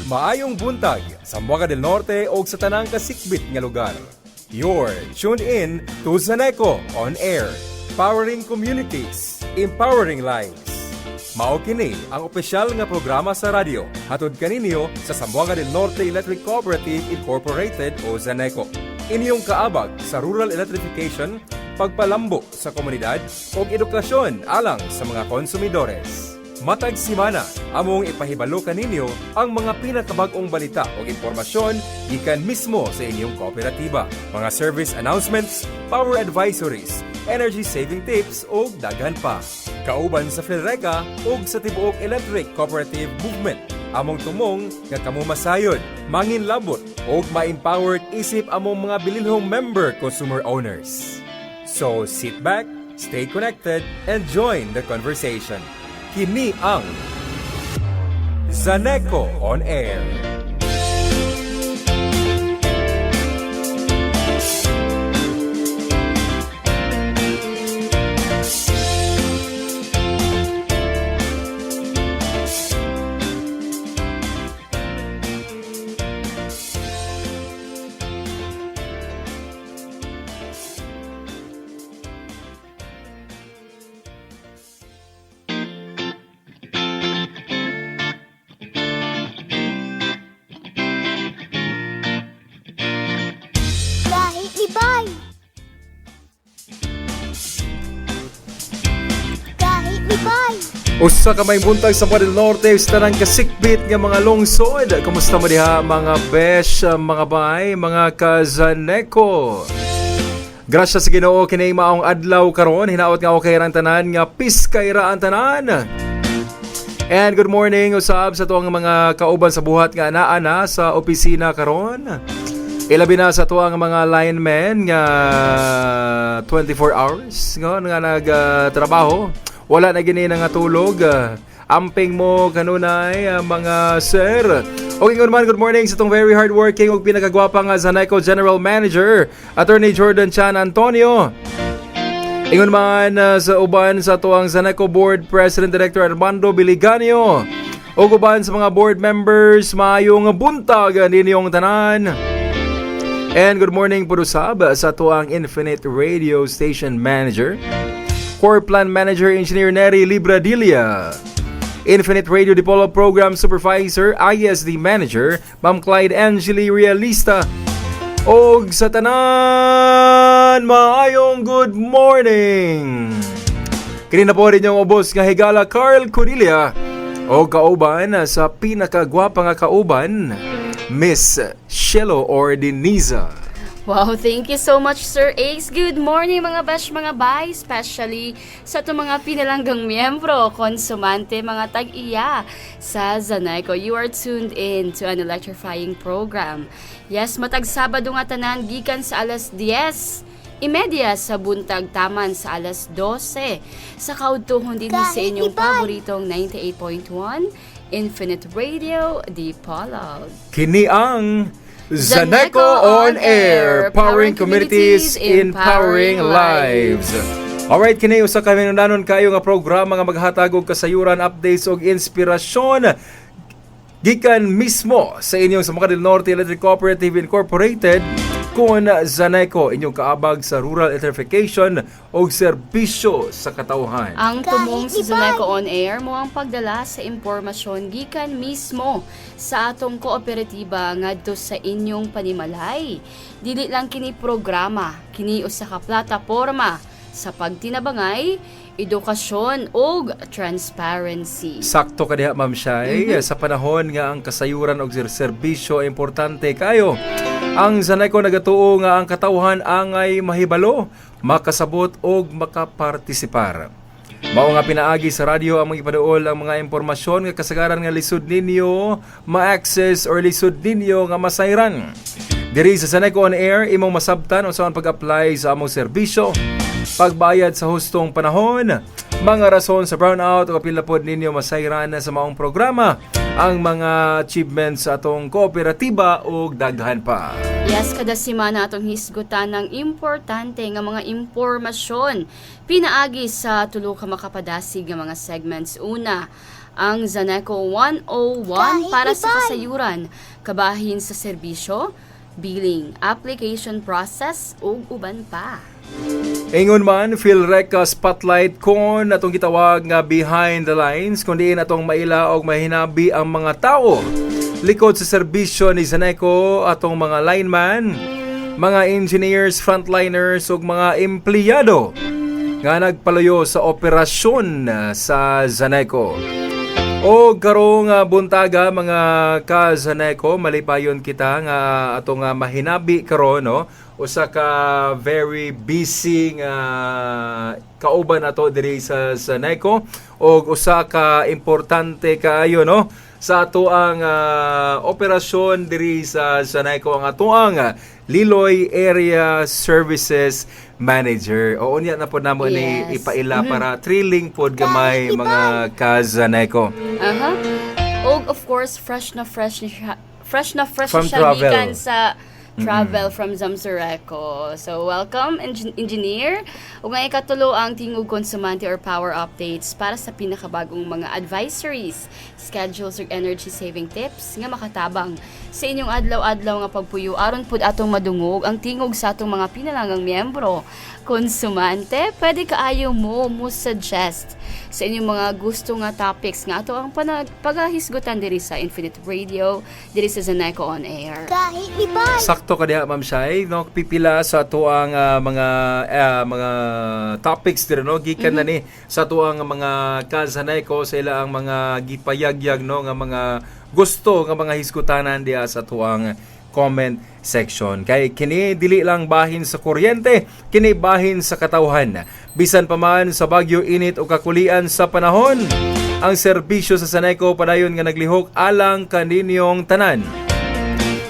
Maayong buntag sa Zamboanga del Norte o sa tanang kasikbit nga lugar. You're tuned in to Zaneco on Air, powering communities, empowering lives. Mao kini ang opisyal nga programa sa radyo hatod kaninyo sa Zamboanga del Norte Electric Cooperative Incorporated o Zaneco. Inyong kaabag sa rural electrification, pagpalambo sa komunidad o edukasyon alang sa mga konsumidores. Matag simana, among ipahibalo kaninyo ang mga pinakabag-ong balita o impormasyon gikan mismo sa inyong kooperatiba. Mga service announcements, power advisories, energy saving tips o daghan pa. Kauban sa Philreca o sa Tibuok Electric Cooperative Movement. Among tumong nga kamumasayod, manginlabot o ma-empowered isip among mga bilinhong member consumer owners. So sit back, stay connected, and join the conversation. Kini ang Zaneco on Air. Usa ka may buntag sa Zamboanga del Norte sa tanang kasikbit nga mga lungsod. Kumusta mo diha mga besh, mga bay, mga kazaneco? Grasya sa Ginoo kini maong adlaw karon, hinaot nga okay ra ang tanan nga piskay ra ang tanan. And good morning usab sa tuwang mga kauban sa buhat nga anaa na sa opisina karon. Ilabi na sa tuwang mga linemen nga 24 hours nga nagtrabaho. Wala na gini nga tulog. Amping mo kanunay mga sir. Okay naman, good morning sa itong very hardworking ug pinakagwapa nga Zaneco General Manager, Attorney Jordan Chan Antonio. Ingon man sa uban sa tuwang Zaneco Board President Director Armando Biliganio. O uban sa mga board members, maayong buntag ninyong tanan. And good morning po usab sa tuwang Infinite Radio Station Manager, Core Plan Manager Engineer Neri Libradilla, Infinite Radio Dipolo Program Supervisor ISD Manager Ma'am Clyde Angeli Realista. Og sa tanan, maayong good morning. Kini na po rin yung ubos nga higala Carl Corilla o kauban sa pinakagwapa nga kauban, Miss Shelo Ordiniza. Wow, thank you so much, Sir Ace. Good morning, mga bash, mga bay, especially sa itong mga pinalanggang miyembro, konsumante, mga tag-iya sa Zaneco. You are tuned in to an electrifying program. Yes, matag Sabado nga tanan, gikan sa alas 10:30 sa buntag taman sa alas 12 sa kaudtuhon din sa inyong paboritong 98.1 Infinite Radio, Dipolog. Kini ang Zaneco on Air, powering communities, empowering lives. Alright, kini usa ka minunanon kayo nga programa nga maghatag og kasayuran, updates og inspirasyon gikan mismo sa inyong Zamboanga del Norte Electric Cooperative Incorporated kun Zaneco, inyong kaabag sa rural electrification o serbisyo sa katawhan. Ang tumong sa Zaneco on Air mo ang pagdala sa impormasyon gikan mismo sa atong kooperatiba ngadto sa inyong panimalay. Dili lang kini programa, kini usa ka plataporma sa pagtinabangay, edukasyon ug transparency. Sakto ka diha, Ma'am Shai, sa panahon nga ang kasayuran og serbisyo ay importante kayo. Ang Zaneco nagatuo nga ang katawhan angay mahibalo, makasabot og makapartisipar. Mao nga pinaagi sa radyo ang ipaduol ang mga impormasyon nga kasagaran nga lisod ninyo ma-access or lisod ninyo nga masayran. Diri sa Zaneco on Air, imong masabtan o saan pag-apply sa among serbisyo, pagbayad sa hustong panahon, mga rason sa brownout o kapila pod ninyo masayran sa maong programa, ang mga achievements sa atong kooperatiba ug daghan pa. Yes, kada semana atong hisgutan ng importante nga mga impormasyon pinaagi sa tulo ka makapadasig nga mga segments. Una, ang Zaneco 101 para sa kasayuran, kabahin sa serbisyo, billing, application process ug uban pa. Ingon man, PhilReca Spotlight kon atong gitawag nga behind the lines kundi atong maila og mahinabi ang mga tao likod sa serbisyo ni Zaneco, atong mga lineman, mga engineers, frontliners ug mga empleyado nga nagpaluyo sa operasyon sa Zaneco. O karong buntaga mga ka-Zaneco, malipayon kita nga atong mahinabi karon, no? Usa ka very busy nga kauban nato diri sa Zaneco og usa ka importante kaayo, no, sa ato ang operasyon diri sa Zaneco, ang ato ang Liloy Area Services Manager. O unya na po namo ni ipaila para thrilling pod gamay mga ka-Zaneco. Og of course, fresh na fresh From siya travel. gikan sa travel from Zamzoreco. So, welcome, engineer. Ug nga ikatulo ang tingog konsumante or power updates para sa pinakabagong mga advisories, schedules ug energy saving tips nga makatabang sa inyong adlaw-adlaw nga pagpuyo aron pud atong madungog ang tingog sa atong mga pinalangang miyembro. Konsumante, pwede kaayo mo suggest sa inyong mga gusto nga topics nga ato ang pagahisgutan diri sa Infinite Radio, diri sa Zaneco On Air. Kahit liban. Sakto ka diha, Ma'am Shai, no, pipila sa ato ang mga topics diri, no, gikan na ni sa ato ang mga ka-Zaneco sa ila ang mga gipayagyag, no, nga mga gusto nga mga hisgutanan diha sa ato ang comment section. Kay kini dili lang bahin sa kuryente, kini bahin sa katawhan. Bisan pa man sa bagyo, init o kakulian sa panahon, ang serbisyo sa Zaneco padayon nga naglihok alang kaninyong tanan.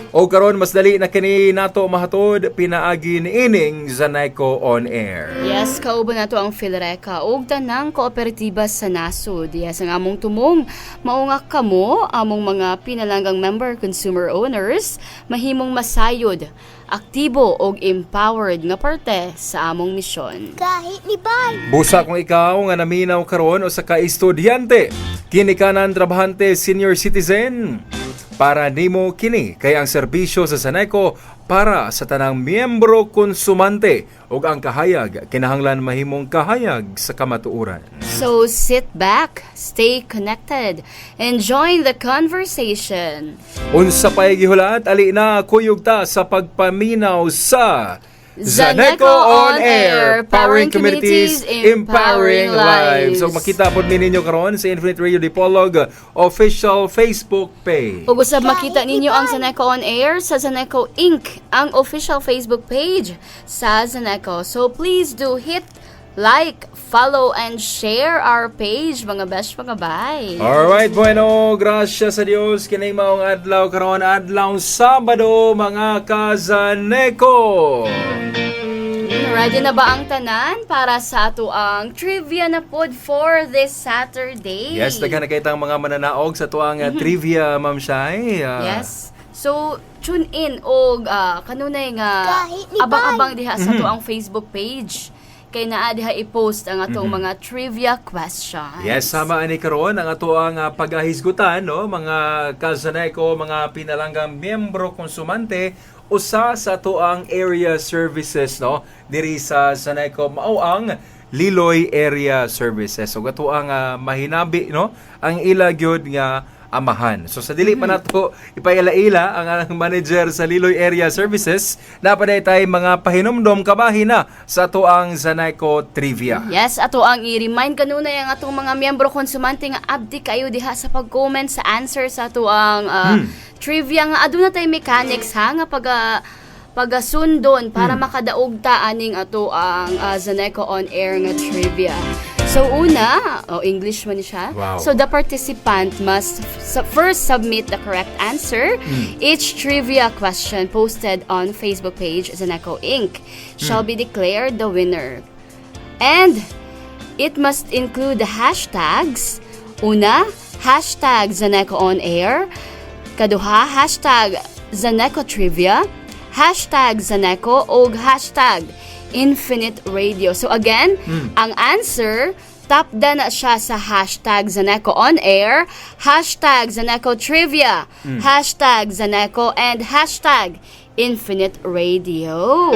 O karon mas dali na kini nato mahatod pinaagi ni ining Zaneco On Air. Yes, kauban nato ang PhilReca ug tanang kooperatiba sa nasod. Yes, ang among tumong maungak kamo among mga pinalanggang member consumer owners mahimong masayod, aktibo ug empowered nga parte sa among misyon. Kahit liban. Busa kung ikaw nga naminaw karon o sa ka-estudyante, kini kanan trabahante senior citizen, para nimo kini kay ang serbisyo sa Zaneco para sa tanang miyembro konsumante ug ang kahayag kinahanglan mahimong kahayag sa kamatuoran. So sit back, stay connected, and join the conversation. Unsa pay gihulat, ali na kuyog ta sa pagpaminaw sa Zaneco On Air, powering communities, empowering lives. So makita pod ninyo karon sa Infinite Radio Dipolog official Facebook page. Ug usab makita ninyo ang Zaneco On Air sa Zaneco Inc., ang official Facebook page sa Zaneco. So please do hit like, follow, and share our page, mga besh, mga bay. Alright, bueno, gracias sa Dios. Kinay maong adlaw karon, adlaw Sabado, mga ka-Zaneco. Ready na ba ang tanan para sa ato ang trivia na pod for this Saturday? Yes, daghan na kitang mga mananaog sa tuang trivia, Ma'am Shai. Yes. So, tune in og kanunay nga Kahit liban. abang-abang diha sa ato ang Facebook page. Kay naa diha i-post ang atong mga trivia questions. Yes, sama ani karon ang ato ang pagahisgutan, no, mga ka-Zaneco, mga pinalanggang miyembro konsumante usa sa ato ang area services, no, diri sa Zaneco, mao ang Liloy Area Services. So ato ang mahinabi, no, ang ila gyud nga amahan. So sa dili pa nato ipaila-ila ang manager sa Liloy Area Services, napaday tay mga pahinumdom kabahin na sa ato ang Zaneco Trivia. Yes, ato ang i-remind kanunay ang atong mga miyembro konsumante nga abdi kayo diha sa pag-comment sa answer sa ato ang trivia nga aduna tay mechanics ha nga pagasundon para makadaog ta aning ato ang Zaneco On Air nga trivia. So una, English man siya. Wow. So the participant must first submit the correct answer. Each trivia question posted on Facebook page Zaneco Inc. shall be declared the winner. And it must include the hashtags una, hashtag Zaneco On Air. Kaduha, hashtag Zaneco Trivia, hashtag Zaneco, o hashtag Infinite Radio. So again, ang answer, tap na siya sa hashtag Zaneco On Air, hashtag Zaneco Trivia, hashtag Zaneco, and hashtag Infinite Radio.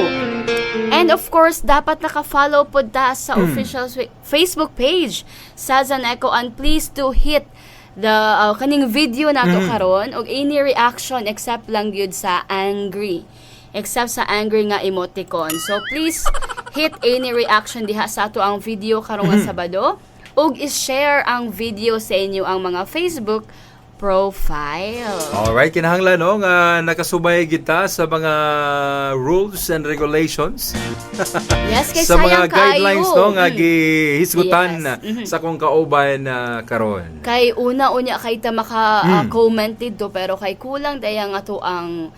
And of course, dapat naka-follow po ta sa official Facebook page sa Zaneco, and please do hit the kaning video nato karon og any reaction except lang gyud sa angry. Except sa angry nga emoticon. So please hit any reaction diha sa ato ang video karong nga Sabado, ug i-share ang video sa inyo ang mga Facebook profile. Alright, kinahanglan no nga nakasubay kita sa mga rules and regulations. Yes, kay sa mga sayang guidelines kaayo. no nga gihisgutan Yes. sa kung kauban karon. Kay una-unya kay ta maka-comment dito, pero kay kulang daya nga to ang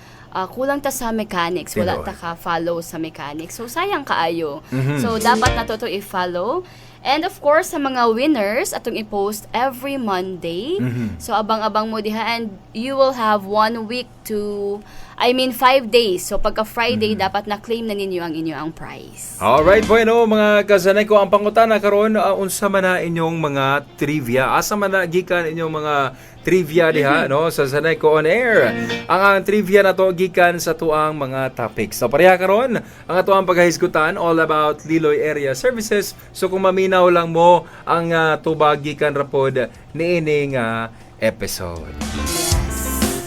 kulang ta sa mechanics, wala Tinuod. ta ka-follow sa mechanics. So sayang kaayo. So dapat nato to i-follow. And of course, sa mga winners, atong i-post every Monday. So abang-abang mo diha, and you will have 1 week to 5 days. So pagka Friday, dapat na-claim na ninyo ang prize. Alright, bueno, mga kasanay ko, ang pangutana karon, unsa man na inyong mga trivia? Asa man na gikan inyong mga trivia diha, no? Sa Sanay ko On Air. Ang trivia na to gikan sa tuang mga topics. So pareha karon, ang atuang paghahisgutan all about Liloy Area Services. So kung maminaw lang mo ang tubag gikan rapod niining episode.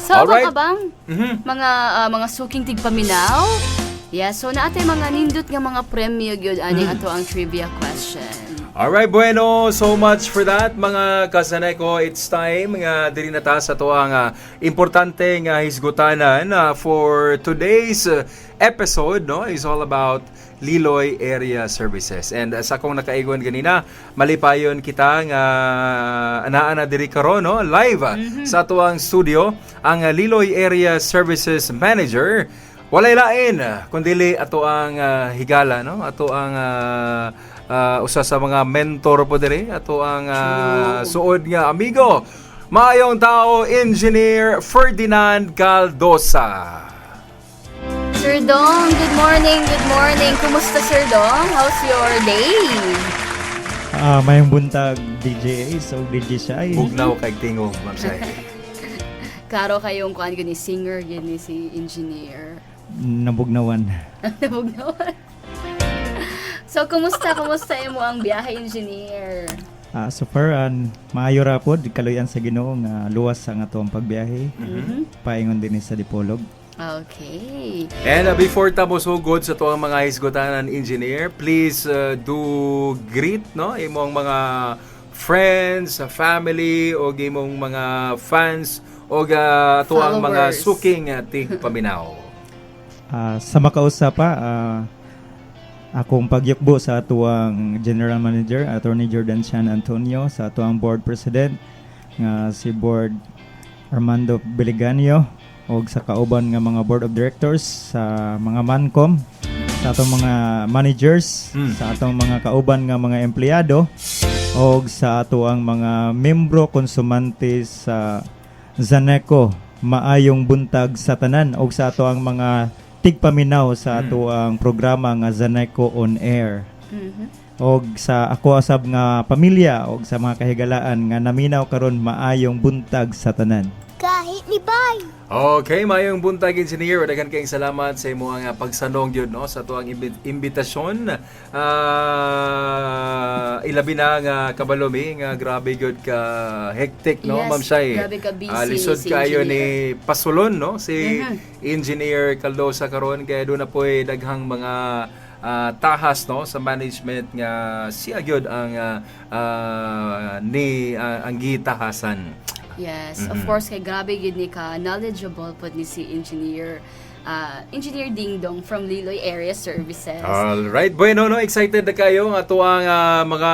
So Alright. abang mga suking tigpaminaw. Yeah, so naatay mga nindot nga mga premyo gyud ani ato ang trivia question. Alright, bueno, so much for that mga kasanay ko. It's time nga diri na ta sa tuang importante nga hisgutanan for today's episode, no, is all about Liloy Area Services. And sa akong nakaigon ganina, malipayon kita nga anaa na diri karon, no, live sa tuang studio ang Liloy Area Services Manager. Walay lain kundili ato ang higala, no, ato ang usa sa mga mentor po diri, ato ang suod nga amigo, maayong tao, Engineer Ferdinand Caldosa. Sir Dong, good morning, good morning. Kumusta Sir Dong? How's your day? Mayong buntag DJ Ace o DJ Shai. Bugnaw kay tingog, ma'am say. Klaro kayong kuan gani singer gani si engineer. Nabugnawan. Nabugnawan. So kumusta imo ang biyahe, engineer? So far, maayo ra pod kaluyan sa Ginoo nga luwas ang atong pagbiyahe. Paingon din sa Dipolog. Okay. And before ta mosugod sa tuang mga hisgutanan, Engineer, please do greet, no, imong mga friends, family, o imong mga fans, o tuang mga Followers. suking tigpaminaw. Sa makausap pa, akong pagyukbo sa atuang General Manager, Attorney Jordan San Antonio, sa atuang Board President, nga si Board Armando Beliganio, o sa kauban nga mga Board of Directors, sa mga Mancom, sa atong mga managers, sa atong mga kauban nga mga empleyado, o sa atuang mga membro konsumante sa Zaneco. Maayong buntag sa tanan, o sa atuang mga tigpaminaw sa ato ang programa nga Zaneco On Air. Og sa ako asab nga pamilya og sa mga kahigalaan nga naminaw karon maayong buntag sa tanan. Kahit ni Bay. Okay, mayong buntag, Engineer. Daghang kayong salamat sa imo ang pagsanong gyud, no, sa tuang imbitasyon. Ilabi na nga kabalomi nga grabe gyud ka hectic, no, Yes, Ma'am Shai. grabe ka busy Lisod si kayo Engineer. ni Pasulon, no, si Engineer Caldosa karon, kaya doon na po'y daghang mga tahas, no, sa management nga siya gyud ang ang gitahasan. Yes, of course kay grabe gid ni ka knowledgeable pod ni si engineer Engineer Ding Dong from Liloy Area Services. Alright, bueno, no, excited na kayo nga tuang mga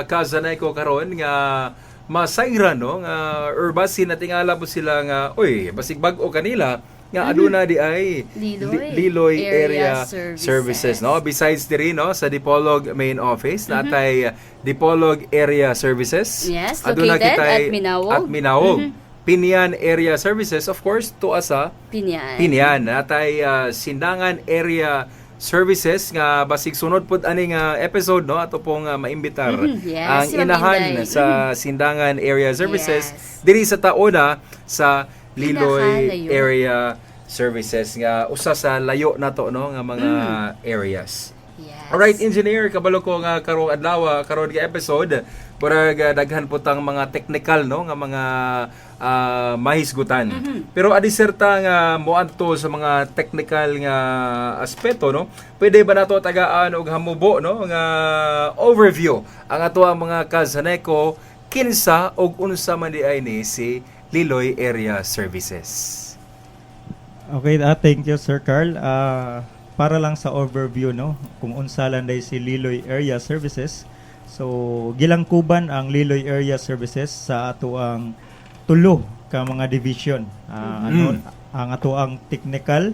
kazanay ko karon nga masayran, no, nga urbasin natingala po sila nga, basig bag-o kanila nga aduna di ay Liloy Area Area Services, no? Besides diri no sa Dipolog main office natay Dipolog Area Services. Yes, Aduna located kitay at Minawog. At Minawog. Pinian Area Services, of course, tuwa sa Pinian. Natay Sindangan Area Services nga basig sunod pud aning episode no ato pong maimbitar Yes, ang si Ma'am inahan Inday. sa Sindangan Area Services Yes. diri sa taona sa Liloy Pinakalayo. Area Services nga usa sa layo nato no nga mga areas. Yes. Alright, engineer, kabalo ko nga karong adlaw, karon nga episode, murag daghan putang mga technical no nga mga mahisgutan. Pero adiserta nga moadto sa mga technical nga aspeto no. Pwede ba nato tagaan og hamubo no nga overview ang ato ang mga kasaneko kinsa og unsa man di ay ni si Liloy Area Services. Okay, thank you Sir Carl. Para lang sa overview no, kung unsa lang day si Liloy Area Services. So, gilangkuban ang Liloy Area Services sa ato ang tulo ka mga division. Ano ang ato ang technical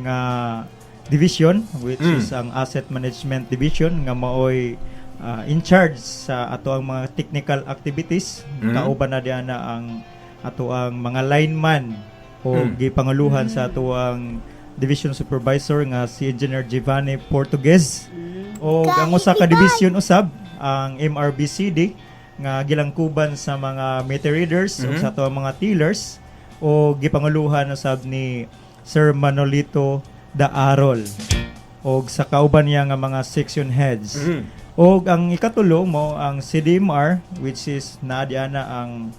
nga division which is ang asset management division nga maoy in charge sa ato ang mga technical activities. Kauban na diana ang ato ang mga lineman o gipanguluhan sa ato ang division supervisor nga si Engineer Giovanni Portuguez. O ang usa ka division usab ang MRBCD nga gilangkuban sa mga meter readers ug sa ato ang mga tillers o gipanguluhan usab ni Sir Manolito Daarol og sa kauban niya nga mga section heads. Og ang ikatulo mo ang CDMR which is naadiana ang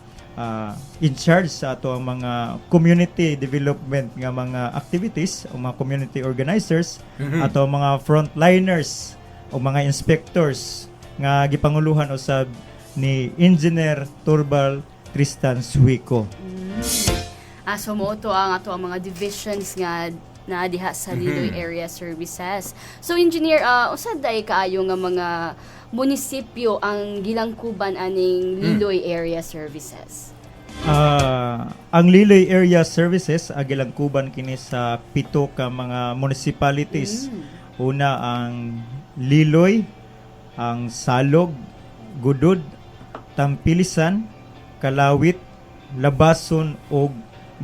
in charge sa ato ang mga community development nga mga activities o mga community organizers ato ang mga frontliners o mga inspectors nga gipanguluhan usab ni Engineer Turbal Tristan Suico. So mo to ang ato ang mga divisions nga na diha sa Liloy Area Services. So engineer, usad day kaayo nga mga munisipyo ang gilangkuban aning Liloy Area Services? Ang Liloy Area Services agilangkuban kini sa 7 ka mga municipalities. Una ang Liloy, ang Salog, Gudod, Tampilisan, Kalawit, Labason ug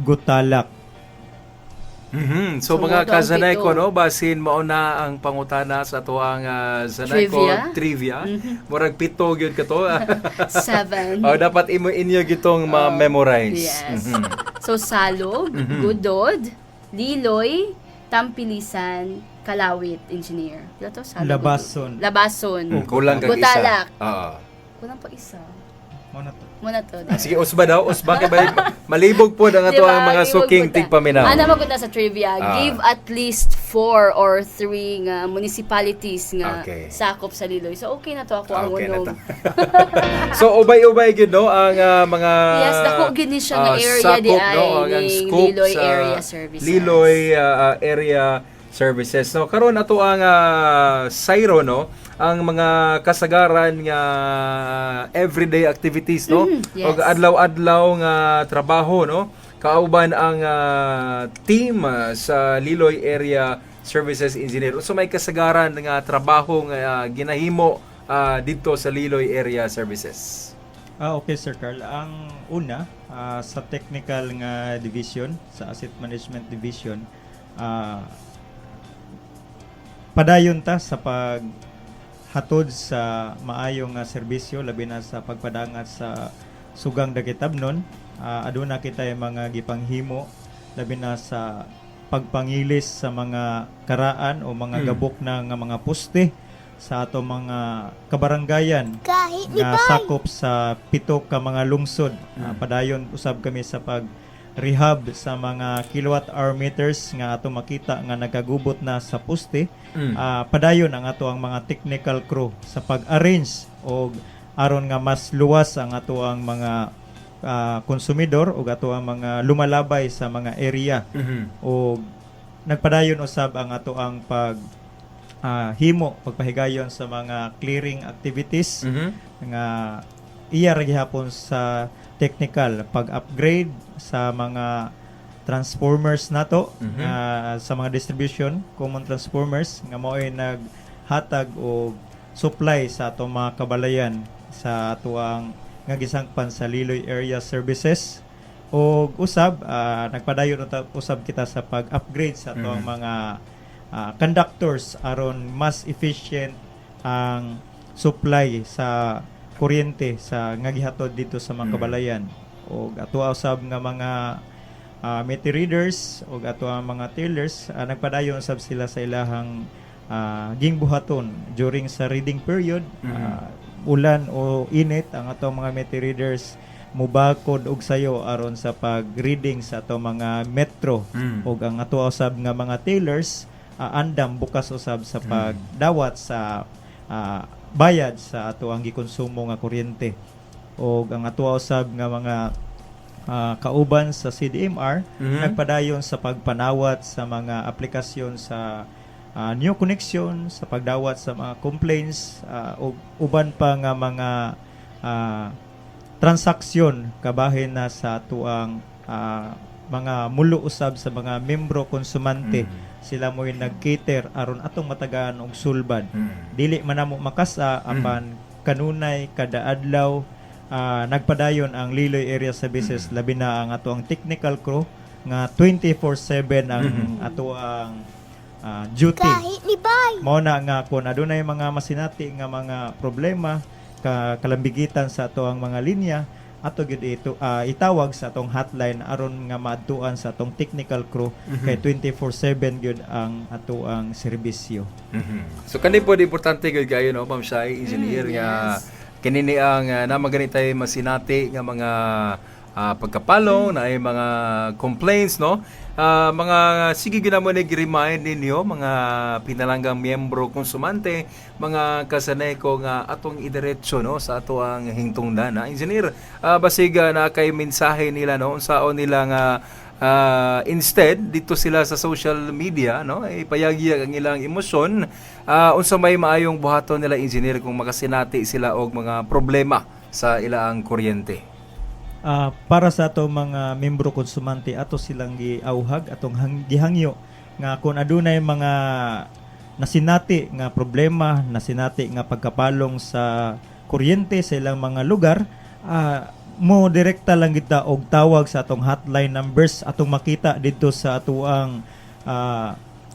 Gutalak. So So, mga mo to ang kazaneko pito. no basin mao na ang pangutana sa tuang zaneko trivia. Murag pito gyud kato. 7. O dapat inyo gitong ma-memorize. Yes. So Salog, Gudod, Liloy, Tampilisan, Kalawit, engineer. Ito Salog. Labason. Labason. Kulang kag isa. Gutalak. Oo. Kulang pa isa. Muna to. Muna to. Sige, usba daw. Usba kay malibog po ang ato ang mga suking tigpaminaw. Ano maganda sa trivia? Give at least 4 or 3 nga municipalities nga Okay. sakop sa Liloy. So okay na to ako ang Okay na unom. to. So ubay-ubay gid no ang mga Yes, dako gini siya nga area sakop, di ay no, ang ning scope Liloy sa Area Services. Liloy Area Services. No karon ato ang Sairo no ang mga kasagaran nga everyday activities no yes. og adlaw-adlaw nga trabaho no kauban ang team sa Liloy Area Services Engineer. So may kasagaran nga trabaho nga ginahimo dito sa Liloy Area Services. Okay Sir Carl, ang una sa technical nga division, sa asset management division, padayon ta sa paghatod sa maayong serbisyo labi na sa pagpadangat sa sugang dakitabnon. Aduna kita yung mga gipanghimo labi na sa pagpangilis sa mga karaan o mga gabok na nga mga poste sa ato mga kabarangayan Kahit ni nga Bay. sakop sa 7 ka mga lungsod. Padayon usab kami sa pag rehab sa mga kilowatt hour meters nga ato makita nga nagagubot na sa poste. Padayon ang ato ang mga technical crew sa pag-arrange o aron nga mas luwas ang ato ang mga konsumidor o ato ang mga lumalabay sa mga area. O nagpadayon usab ang ato ang himo pagpahigayon sa mga clearing activities nga iya ra gihapon sa technical pag-upgrade sa mga transformers nato sa mga distribution, common transformers nga mao'y naghatag og supply sa atong mga kabalayan sa atuang nga gisangpan sa Liloy Area Services. O usab nagpadayon usab kita sa pag-upgrade sa atuang mga conductors aron mas efficient ang supply sa kuryente sa nga gihatod dito sa mga kabalayan. O ato usab nga mga meter readers o ato ang mga tailors nagpadayon sab sila sa ilahang gingbuhaton during sa reading period, ulan o init, ang ato mga meter readers mubakod og sayo aron sa pag-reading sa ato mga metro o ang ato usab nga mga tailors andam bukas usab sa pagdawat sa bayad sa ato ang gikonsumo nga kuryente. O ang ato usab nga mga kauban sa CDMR nagpadayon sa pagpanawat sa mga aplikasyon sa new connection, sa pagdawat sa mga complaints o uban pa nga mga transaksyon kabahin na sa atuang mga mulo usab sa mga membro konsumante. Sila mo'y nag-cater aron atong matagaan og sulbad. Dili man namo makasa apan kanunay kada adlaw nagpadayon ang Liloy Area Services labi na ang ato ang technical crew nga 24/7 ang ato ang duty. Kahit ni Bay. Mao na nga kung adunay mga masinati nga mga problema kalambigitan sa ato ang mga linya ato gid ito itawag sa atong hotline aron nga maadtuan sa atong technical crew kay 24/7 gyud ang ato ang serbisyo. So kani po importante gyud kayo no Ma'am Shai, engineer nga kinini ang namaganitay masinati nga mga pagkapalong na ay mga complaints no. Mga sige ginamo ni remind ninyo mga pinalanggang miyembro konsumante, mga kasaneko nga atong idiretso no sa ato ang hingtungdan. Engineer, basig na kay mensahe nila no unsaon nila nga instead dito sila sa social media no ipayagi ang ilang emosyon unsa may maayong buhaton nila engineer kung makasinati sila og mga problema sa ilang kuryente. Para sa ato mga membro konsumante ato silang giauhag atong gihangyo nga kung adunay mga nasinati nga problema, nasinati nga pagkapalong sa kuryente sa ilang mga lugar, mo direkta lang kita og tawag sa atong hotline numbers atong makita dito sa atuang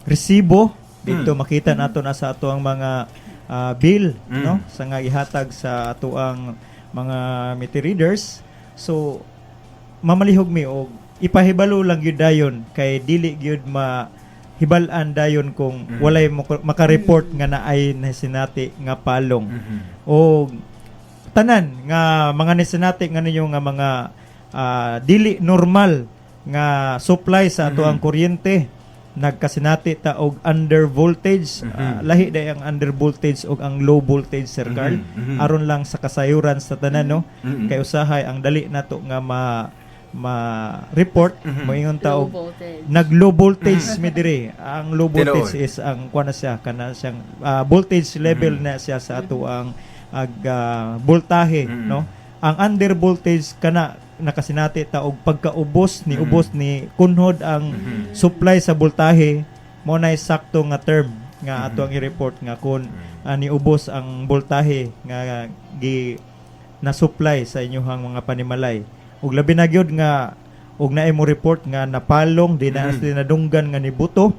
resibo dito makita nato na sa atuang mga bill no sa nga ihatag sa atuang mga meter readers. So mamalihog mi og ipahibalo lang gyud dayon kay dili gyud mahibal-an dayon kung walay maka-report nga naay nasinati nga palong. O tanan nga mga nasinati nga ninyo nga mga dili normal nga supply sa ato ang kuryente nagkasinati ta og under voltage lahi day ang under voltage og ang low voltage Sir Carl aron lang sa kasayuran sa tanan no kay usahay ang dali nato nga report moingon ta og nag low voltage mi diri ang low voltage is ang kuan na siya kana siyang voltage level na siya sa ato ang voltahe no ang under voltage kana nakasinati ta og pagkaubos ni kunhod ang supply sa voltahe mo na sakto nga term nga ato ang i-report nga kun niubos ang voltahe nga na supply sa inyong mga panimalay ug labi na gyud nga ug naay mo report nga napalong di na nadunggan nga nibuto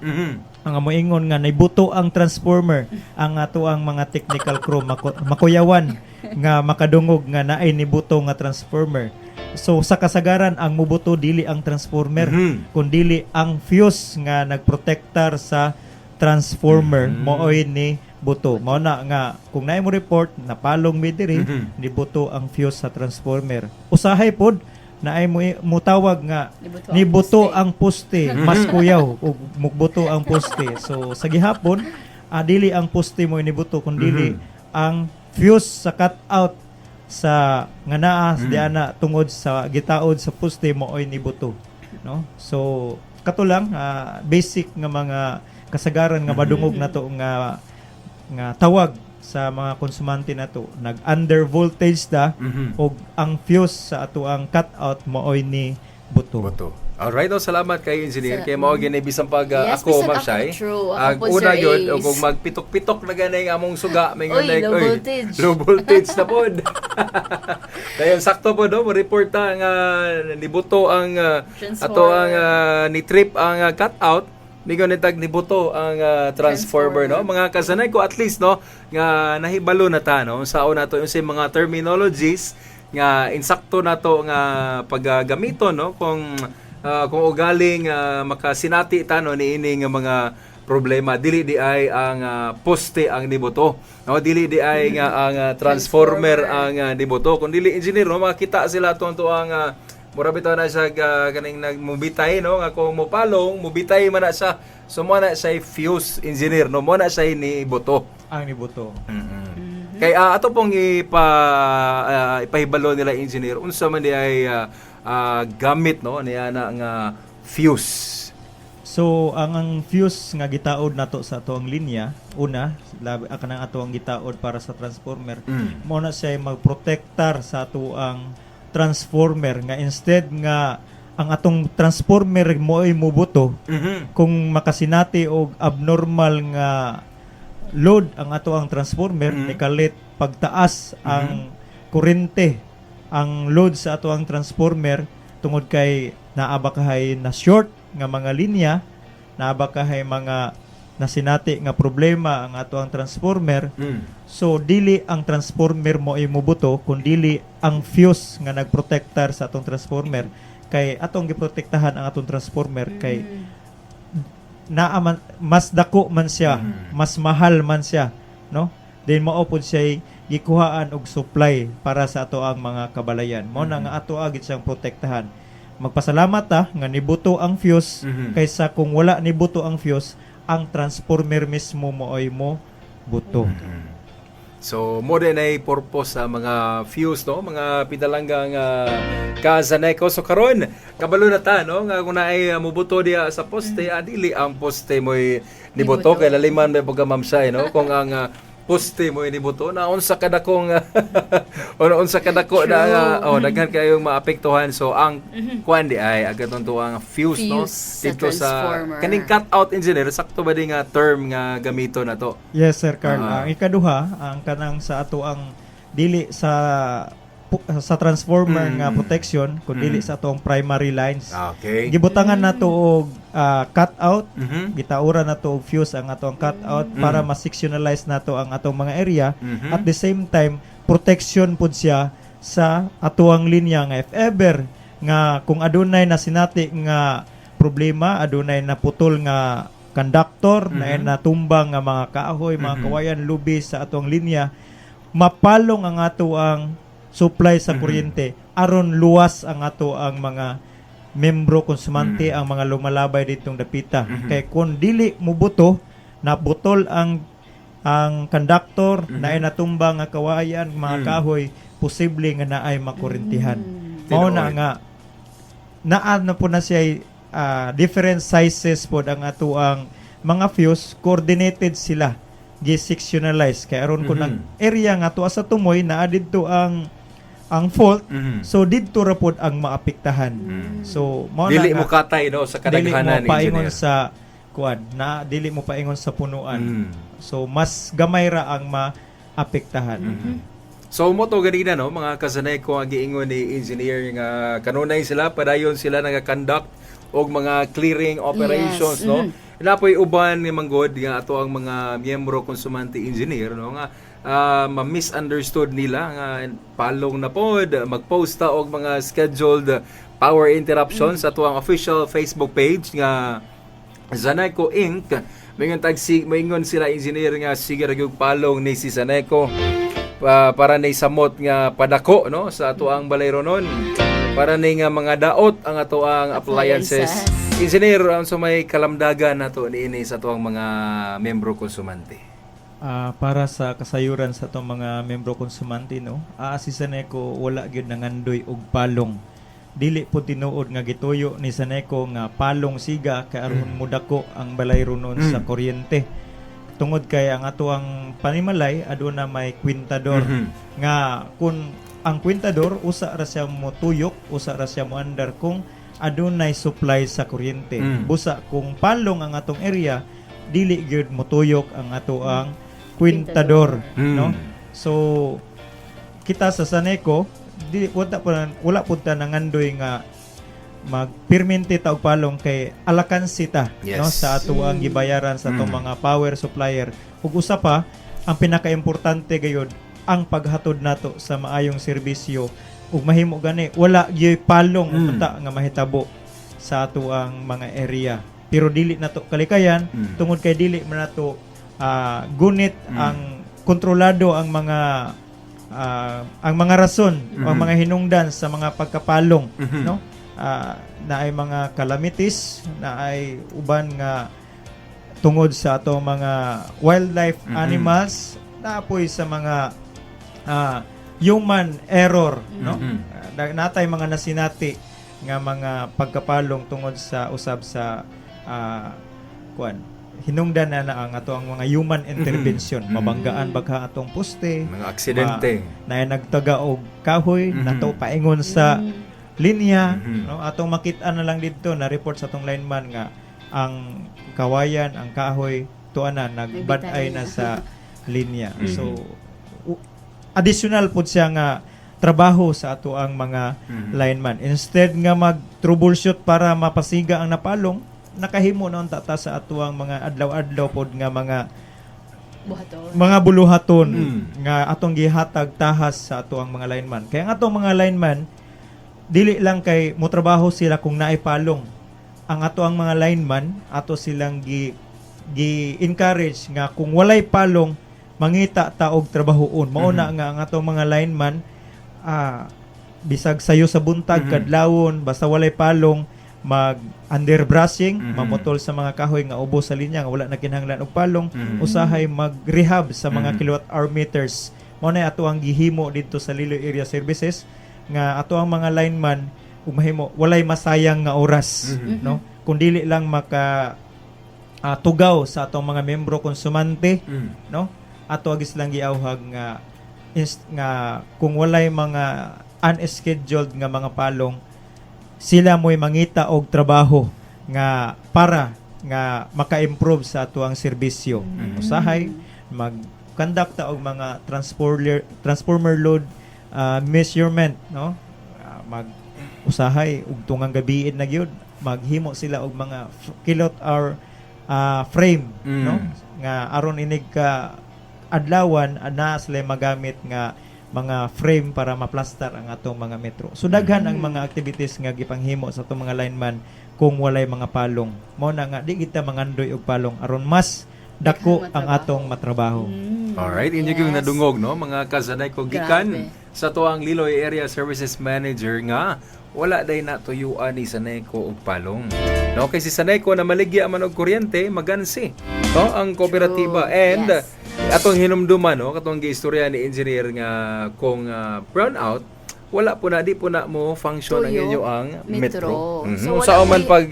ang moingon nga nibuto ang transformer ang ato ang mga technical crew makuyawan nga makadungog nga naay nibuto nga transformer. So sa kasagaran ang mubuto dili ang transformer kundi ang fuse nga nagprotektar sa transformer mooy ni buto. Mao na nga kung naay mo report napalong mi diri ni buto ang fuse sa transformer. Usahay pod naay mo tawag nga ni buto ang poste mas kuyaw ug mugbuto ang poste. So sa gihapon dili ang poste mo ni buto kundi ang fuse sa cut out sa nga naa diana tungod sa gitaod sa poste mo oy nibuto no. So kato lang basic nga mga kasagaran nga madungog nato nga tawag sa mga konsumante nato nag under voltage da og ang fuse sa ato ang cut out mo oy ni buto. Alright, salamat kay engineer. Kay mao gini bisan pag Yes, ako bisan magsay. ako, true. Ako po, Una Sir yun, Ace. kung magpitok-pitok na ganay among suga, may Uy, like, low voltage. Low voltage na pod. Kaya sakto po no, mo report nga nibuto ang Transformer. ato ang ni trip ang cut out. Ni ko nitag nibuto ang transformer no. Mga kasanay ko at least no nga nahibalo na ta no. Sao na to yung mga terminologies nga insakto na to nga paggamiton no kung ugaling makasinati ta no niini nga mga problema dili di ay ang poste ang niboto no dili di ay nga ang transformer ang niboto kun dili engineer no makita sila to ang mura bitaw na siya kaning nagmubitay no nga kung mopalong mubitay man na siya so mo na siya fuse engineer no mo na siya ni boto. Ang nibuto. Kay ato pong ipahibalo nila engineer unsa man di ay gamit no niya na nga fuse. So ang fuse nga gitaod nato sa ato ang linya, una, labi kanang ato ang gitaod para sa transformer, mo na siya magprotektar sa ato ang transformer nga instead nga ang atong transformer mo ay mubuto kung makasinati og abnormal nga load ang ato ang transformer nikalit pagtaas ang kurente ang load sa ato ang transformer tungod kay naaba kahay na short nga mga linya naaba kahay mga nasinati nga problema ang ato ang transformer. So dili ang transformer mo ay mubuto kun dili ang fuse nga nagprotektar sa atong transformer kay atong giprotektahan ang atong transformer kay naaman mas dako man siya, mas mahal man siya, no? Then mao pud siya gikuhaan og supply para sa ato ang mga kabalayan. Mao na nga ato agit siyang protektahan. Magpasalamat ta nga nibuto ang fuse kaysa kung wala nibuto ang fuse ang transformer mismo mo ay mo buto. So, mo din ay purpose sa mga fuse, no? Mga pinalanggang kasaneko. So, karon kabalo na ta, no? Nga kung na ay mubuto diya sa poste, dili ang poste mo'y nibuto. Kaya laliman may pagkamamsay, no? Kung ang poste mo'y nibuto, na unsa kada kong unsa kada ko na daghan kayong maapektuhan. So, ang kuan di ay agatong ang fuse, no? Fuse Dito sa sa transformer. kaning cut out engineer, sakto ba di nga term nga gamito na to? Yes, Sir Carl. Ang ikaduha, ang kanang sa ato ang dili sa transformer nga protection kundi dili sa atong primary lines. Okay. Gibutangan nato og cut out, gitaura nato og fuse ang atong cut out para ma-sectionalize nato ang atong mga area. At the same time, protection pud siya sa atuang linya nga if ever nga kung adunay nasinati nga problema, adunay naputol nga conductor, na natumbang nga mga kahoy, mga kawayan, lubi sa atong linya, mapalong ang ato ang supply sa kuryente aron luwas ang ato ang mga membro konsumante ang mga lumalabay ditong dapita kay kun dili mubuto nabutol ang conductor na ay natumbang nga kawayan mga kahoy posible nga naay makuryentihan mao na nga naa na po na siya different sizes po ang ato ang mga fuse coordinated sila gi-sectionalize kay aron kun ang area nga tuwa sa tumoy naa didto ang fault so didto ra pod ang maapektahan so mao Dili na mo katay no sa dili kadaghanan mo paingon engineer. sa kuan na dili mo paingon sa punuan so mas gamay ra ang maapektahan So mo to ganina no mga kasanay ko ang giingon ni engineer nga kanunay sila padayon sila naga-conduct og mga clearing operations Yes. no. Napoy uban ni manggod nga ato ang mga miyembro konsumante engineer no nga ma-misunderstood nila nga palong na pod mag-post ta og mga scheduled power interruptions sa tuang official Facebook page nga Zaneco Inc. Maingon sila engineer nga sige ra gyud palong ni si Zaneco para ni samot nga padako no sa atuang balay ronon para ni nga mga daot ang atuang appliances. Engineer so may kalamdagan nato niini sa atuang mga membro konsumante. Para sa kasayuran sa itong mga membro konsumante, no, si Saneco wala gyud nangandoy og palong. Dili po tinuod nga gituyo ni Saneco nga palong siga kay aron mudako ang balay runon sa kuryente. Tungod kay ang ato ang panimalay aduna may kwintador nga kun ang kwintador usa ra siya mo tuyok, usa ra siya mo andar kung adunay supply sa kuryente. Mm. Busa kung palong ang atong area, dili gyud motuyok ang ato ang kwintador, Mm. no? So kita sa Saneco, wala pud ta nangandoy nga magpirmente ta og palong kay alakansita, Yes. no, sa ato ang gibayaran sa atong mga power supplier. Ug usa pa, ang pinakaimportante gayud ang paghatod nato sa maayong serbisyo ug mahimo gani wala gyud palong punta nga mahitabo sa ato ang mga area. Pero dili nato kalikayan tungod kay dili man nato gunit ang kontrolado ang mga rason o ang mga hinungdan sa mga pagkapalong, no? Na ay mga calamities, na ay uban nga tungod sa ato mga wildlife animals, na apoy sa mga human error, no? Natay mga nasinati nga mga pagkapalong tungod sa usab sa hinungdan na ang ato ang mga human intervention, mabanggaan bagha atong poste, Mga aksidente. na nagtaga og kahoy, nato paingon sa linya, no? Atong makita na lang dito na report sa atong lineman nga ang kawayan, ang kahoy tuana nagbad-ay na sa linya. So additional pud siya nga trabaho sa ato ang mga lineman. Instead nga mag-troubleshoot para mapasiga ang napalong, nakahimo na tata sa ato ang mga adlaw-adlaw pod nga mga buluhaton nga atong gihatag tahas sa ato ang mga lineman. Kaya ang atong mga lineman dili lang kay motrabaho sila kung naay palong. Ang ato ang mga lineman ato silang gi-encourage nga kung walay palong mangita ta og trabahoon. Mao na nga ang atong mga lineman bisag sayo sa buntag kadlawon basta walay palong mag underbrushing, mamotol sa mga kahoy nga ubos sa linya nga wala na kinahanglan og palong, usahay mag-rehab sa mga kilowatt-hour meters. Mao na ato ang gihimo dito sa Liloy Area Services nga ato ang mga lineman umahimo walay masayang nga oras, no? Kung dili lang maka tugaw sa atong mga membro konsumante, no? Ato agis lang giawhag nga kung walay mga unscheduled nga mga palong, sila mo'y mangita og trabaho nga para nga maka-improve sa ato ang serbisyo. Usahay mag-conduct ta og mga transformer load measurement, no? Mag-usahay ug tungang gabiin na gyud maghimo sila og mga kilowatt-hour frame, no? Nga aron inig ka adlawan ana sila magamit nga mga frame para maplastar ang atong mga metro. So daghan ang mga activities nga gipanghimo sa atong mga lineman kung walay mga palong. Mao na nga di kita mangandoy og palong aron mas dako ang atong matrabaho. Alright, inyo yung nadungog, no? Mga kasanay ko gikan sa tuang Liloy Area Services Manager nga wala day natuyuan ni Saneco og palong. No, kay si Saneco na maligya man og kuryente, magansi. No, ang kooperatiba and atong hinumduman, no, katong giistorya ni engineer nga kung brownout, wala po na, di po na mo function ang inyo ang metro. So, Sa man pag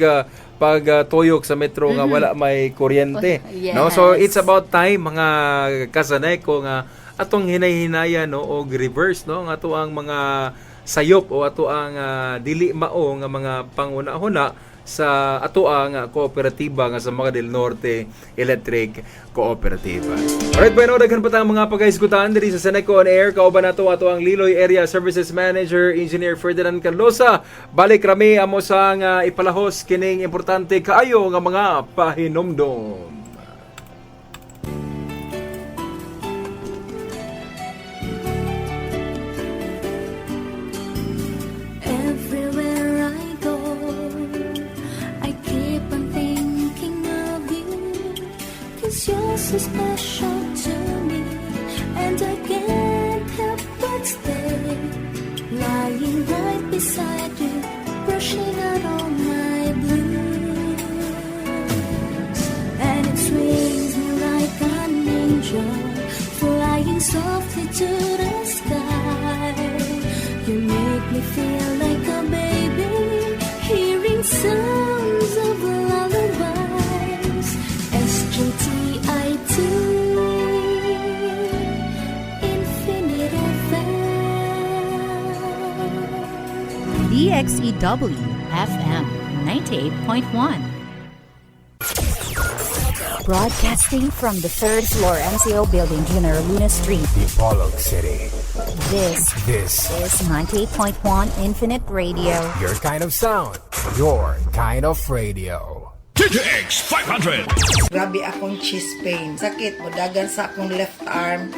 tuyok sa metro nga wala may kuryente. Yes. No, so it's about time mga kasanay ko nga atong hinay-hinaya, no, og reverse, no, nga ato ang mga sayop o ato ang dili mao nga mga panguna-huna sa ato ang kooperatiba nga sa Mga del Norte Electric Cooperativa. Alright, bueno, daghan pa tayong mga pagkahisgutan diri sa Saneco on Air. Kauban nato ato ang Liloy Area Services Manager, Engineer Ferdinand Carlosa. Balik rami amo sa nga ipalahos kining importante kaayo nga mga pahinomdom. Everywhere I go, I keep on thinking of you, 'cause you're so special to me, and I can't help but stay, lying right beside you, brushing out all my blues. And it swings me like an angel, flying softly to the sky. You make me feel like a baby, hearing sounds of lullabies. SJTI2 Infinite FM. DXEW FM 98.1. Broadcasting from the third floor MCO building, General Luna Street. Dipolog City. This is 98.1 Infinite Radio. Your kind of sound. Your kind of radio. TTX 500. Grabe akong chest pain. Sakit mo dagan sa akong left arm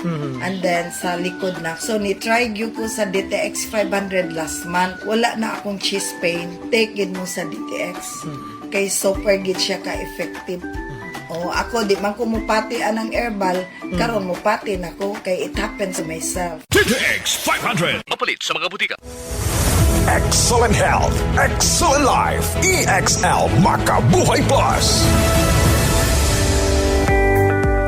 and then sa likod na. So ni-try gyud ko sa DTX 500 last month. Wala na akong chest pain. Take it mo sa DTX. Kay super gid siya ka-effective. O ako di man ko mupati anang herbal, karon mupati nako kay it happens to myself. TTX 500. Mapalit sa mga butika. Excellent health, excellent life. EXL Makabuhay Plus.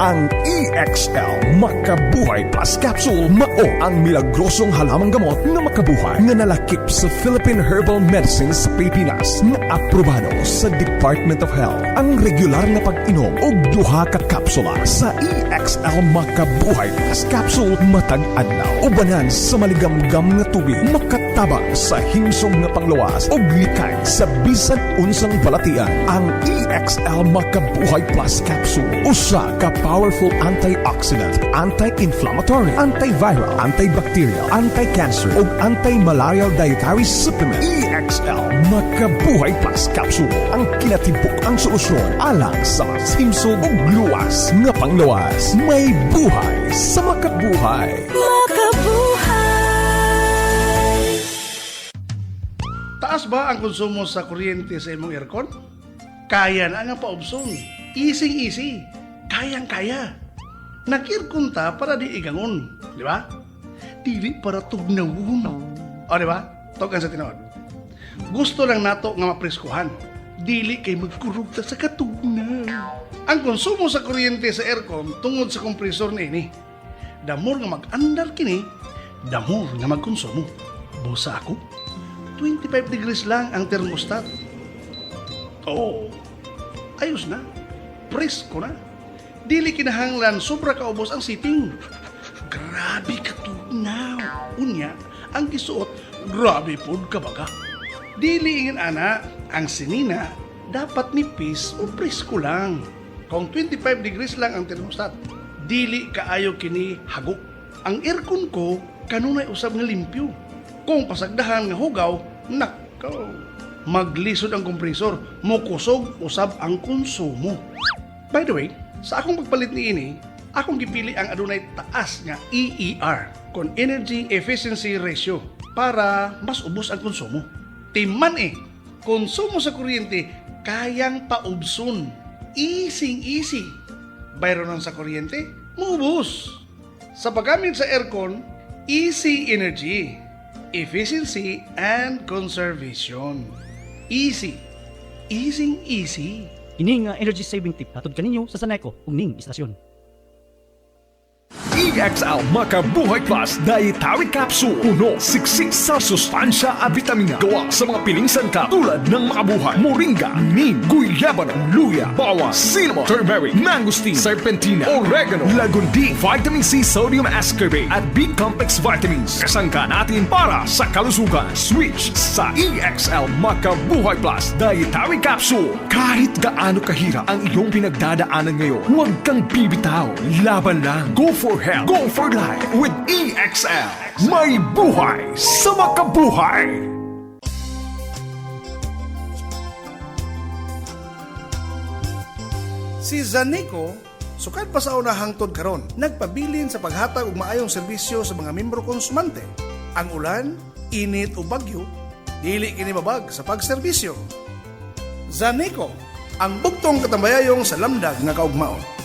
Ang EXL Makabuhay Plus Capsule mao ang milagrosong halamang gamot na makabuhay nga nalakip sa Philippine Herbal Medicines sa Pilipinas na aprobado sa Department of Health. Ang regular na pag-inom og duha ka kapsula sa EXL Makabuhay Plus Capsule matag adlaw. Ubanan sa maligamgam nga tubig makatabang sa himsog nga panglawas og likay sa bisan unsang balatian. Ang EXL Makabuhay Plus Capsule usa ka powerful antioxidant, anti-inflammatory, antiviral, antibacterial, anti-cancer ug anti-malarial dietary supplement. EXL Makabuhay Plus Capsule ang kinatibuk ang solusyon alang sa mas himsog ug luwas nga panglawas. May buhay sa makabuhay. Taas ba ang konsumo sa kuryente sa imong aircon? Kaya na nga paubson. Easy. Kayang-kaya. Nag-aircon ta para di igangon. Di ba? Dili para tugnawon. O di ba? Tokan sa tinawad. Gusto lang nato nga mapreskuhan. Dili kay magkurog ta sa katugnaw. Ang konsumo sa kuryente sa aircon tungod sa kompresor ni ini. Damor nga mag-andar kini, damor nga magkonsumo. Busa ako. 25 degrees lang ang thermostat. Oh, ayos na. Presko na. Dili kinahanglan sobra kaubos ang sitting. Grabe katugnaw. Unya, ang gisuot, grabe pod kabaga. Dili ingin ana, ang sinina, dapat nipis o presko lang. Kung 25 degrees lang ang thermostat, dili kaayo kini hagok. Ang aircon ko, kanunay usab nga limpyo. Kung pasagdahan nga hugaw, nakaw. Maglisod ang kompresor, mukusog usab ang konsumo. By the way, sa akong pagpalit ni ini, akong gipili ang adunay taas nga EER, kon Energy Efficiency Ratio, para mas ubos ang konsumo. Timan konsumo sa kuryente kayang paubson. Easy. Bayronan sa kuryente, maubos. Sa paggamit sa aircon, easy energy, efficiency, and conservation. Easy. Ini nga energy saving tip hatod kaninyo sa Saneco ug ning istasyon. EXL Makabuhay Plus Dietary Capsule. Puno, siksik sa sustansya at vitamina. Gawa sa mga piling sangkap tulad ng makabuhay, moringa, neem, guyabano, luya, bawang, cinnamon, turmeric, mangosteen, serpentina, oregano, lagundi, vitamin C, sodium ascorbate at B-complex vitamins. Kasangka natin para sa kalusugan. Switch sa EXL Makabuhay Plus Dietary Capsule. Kahit gaano kahirap ang iyong pinagdadaanan ngayon, huwag kang bibitaw. Laban lang. Go for health. Go for life with EXL. May buhay sa makabuhay. Si Zaneco, sukad pa sa una hangtod karon, nagpabilin sa paghatag og maayong serbisyo sa mga membro konsumante. Ang ulan, init o bagyo, dili kini mabag sa pagserbisyo. Zaneco, ang bugtong katambayayong sa lamdag nga kaugmaon.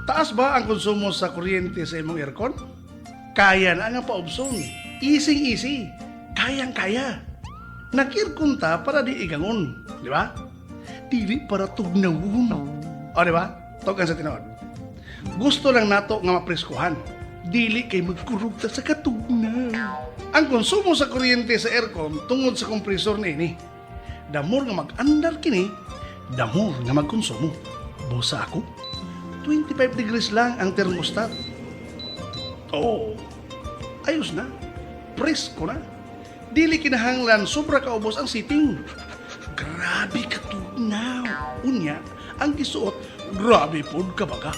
Taas ba ang konsumo sa kuryente sa imong aircon? Kaya na nga paubson. Easy. Kayang-kaya. Nag-aircon ta para di igangon. Di ba? Dili para tugnawon. O di ba? Tokan sa tinawad. Gusto lang nato nga mapreskuhan. Dili kay magkurog ta sa katugnaw. Ang konsumo sa kuryente sa aircon tungod sa kompresor ni ini. Damor nga mag-andar kini, damor nga magkonsumo. Busa ako. 25 degrees lang ang thermostat. Oh, ayos na. Presko na. Dili kinahanglan sobra kaubos ang sitting. Grabe ka tugnaw. Unya, ang gisuot, grabe pod ka baga.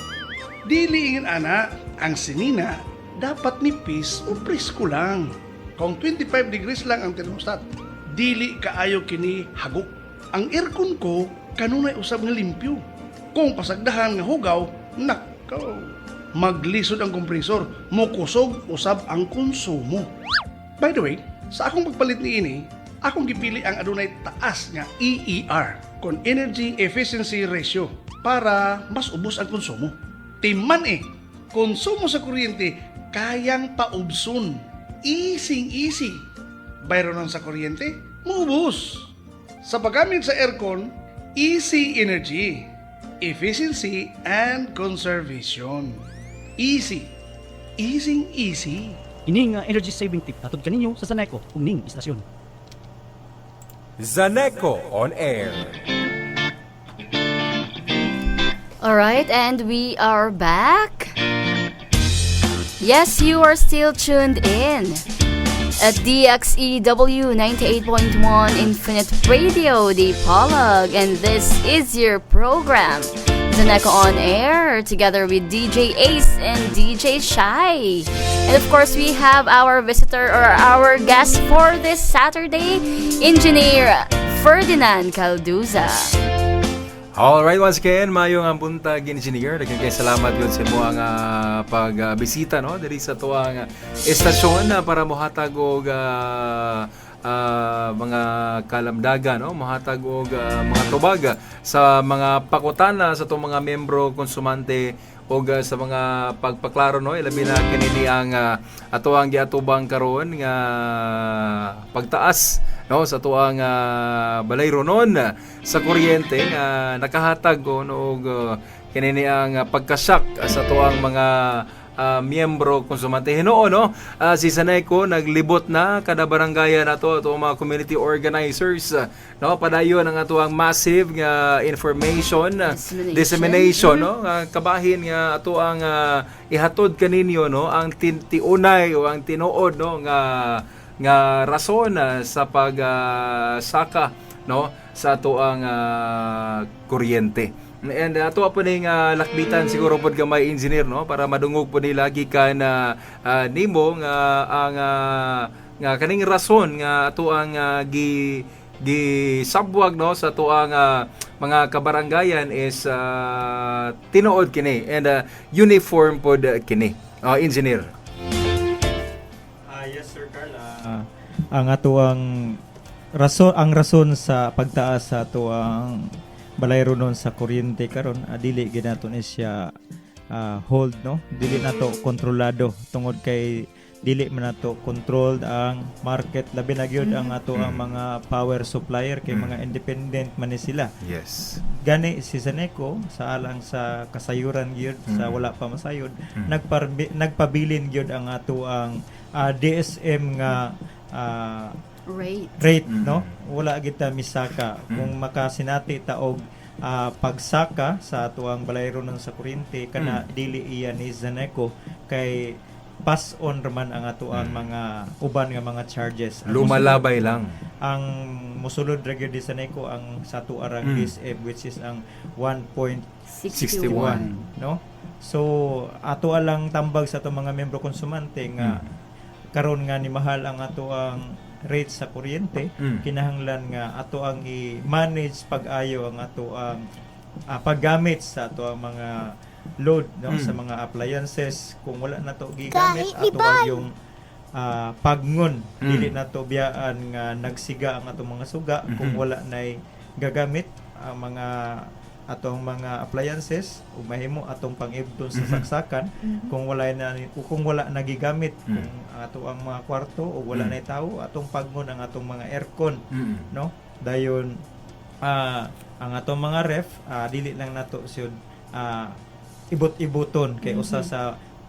Dili ingin ana, ang sinina, dapat nipis o presko lang. Kung 25 degrees lang ang thermostat, dili kaayo kini hagok. Ang aircon ko, kanunay usab nga limpyo. Kung pasagdahan nga hugaw, nakaw. Maglisod ang kompresor, mukusog usab ang konsumo. By the way, sa akong pagpalit ni ini, akong gipili ang adunay taas nga EER, kon Energy Efficiency Ratio, para mas ubos ang konsumo. Timan konsumo sa kuryente kayang paubson. Easy. Bayronon sa kuryente, maubos. Sa paggamit sa aircon, easy energy, efficiency, and conservation. Easy. Ining energy saving tip hatod kaninyo sa Zaneco ug ning istasyon. Zaneco on air. Alright, and we are back. Yes, you are still tuned in at DXEW 98.1 Infinite Radio, the Polog, and this is your program, Zaneco on Air, together with DJ Ace and DJ Shai. And of course, we have our visitor or our guest for this Saturday, Engineer Ferdinand Calduza. Alright, once again, mayong ang buntag engineer. Daghang kay salamat yun sa mo ang pagbisita no diri sa tuwang estasyon para mohatag og mga kalamdagan, no? Mohatag og mga tubag sa mga pakutana sa itong mga membro konsumante o sa mga pagpaklaro, no? Ilabi na kinini ang ato ang giatubang karon nga pagtaas, no, sa tuang balay ronon sa kuryente nga nakahatag og kinini ang pagkasyak sa tuang mga miyembro konsumante hinuon, no. Si Zaneco naglibot na kada barangay nato ato mga community organizers, no, padayon ang atuang massive nga information dissemination, no, kabahin nga ato ang ihatod kaninyo, no, ang tiunay o ang tinuod, no, nga rason sa pagsaka, no, sa ato ang kuryente. And ato po ning lakbitan siguro pod gamay engineer, no, para madungog po ni lagi ka na nimo nga ang nga kaning rason nga ato ang gisabwag, no, sa ato ang mga kabarangayan is tinuod kini and uniform pod kini. Engineer. Yes sir Carl. Ang ato ang rason sa pagtaas sa ato ang balay ronon sa kuryente karon, dili ginaton siya hold, no, dili nato kontrolado tungod kay dili man nato controlled ang market, labi na gyud ang ato ang mga power supplier kay mga independent man ni sila. Yes, gani si Zaneco sa alang sa kasayuran gyud sa wala pa masayod, nagpabilin gyud ang ato ang DSM nga rate, no, wala kita misaka kung makasinati ta og pagsaka sa atuang balay ronon sa kuryente kana dili iya ni Zaneco kay pass on raman ang atuang mga uban nga mga charges, lumalabay lang ang musulod ra gyud ni Zaneco ang sa atuarang DSM which is ang 1.61, no. So ato lang tambag sa atong mga membro konsumante nga karon nga ni mahal ang ato ang rate sa kuryente, kinahanglan nga ato ang i-manage pag-ayo ang ato ang paggamit sa ato ang mga load, no, sa mga appliances. Kung wala na to gigamit, ato ang yung pagngon, dili na to biyaan nga nagsiga ang ato mga suga kung wala nay gagamit ang mga atong mga appliances ug mahimo atong pang-ibton sa saksakan kung wala nagigamit kung ato ang mga kwarto o wala na tawo atong pagngon ang atong mga aircon, no, dayon ang atong mga ref dili lang nato syud ibot-ibuton kay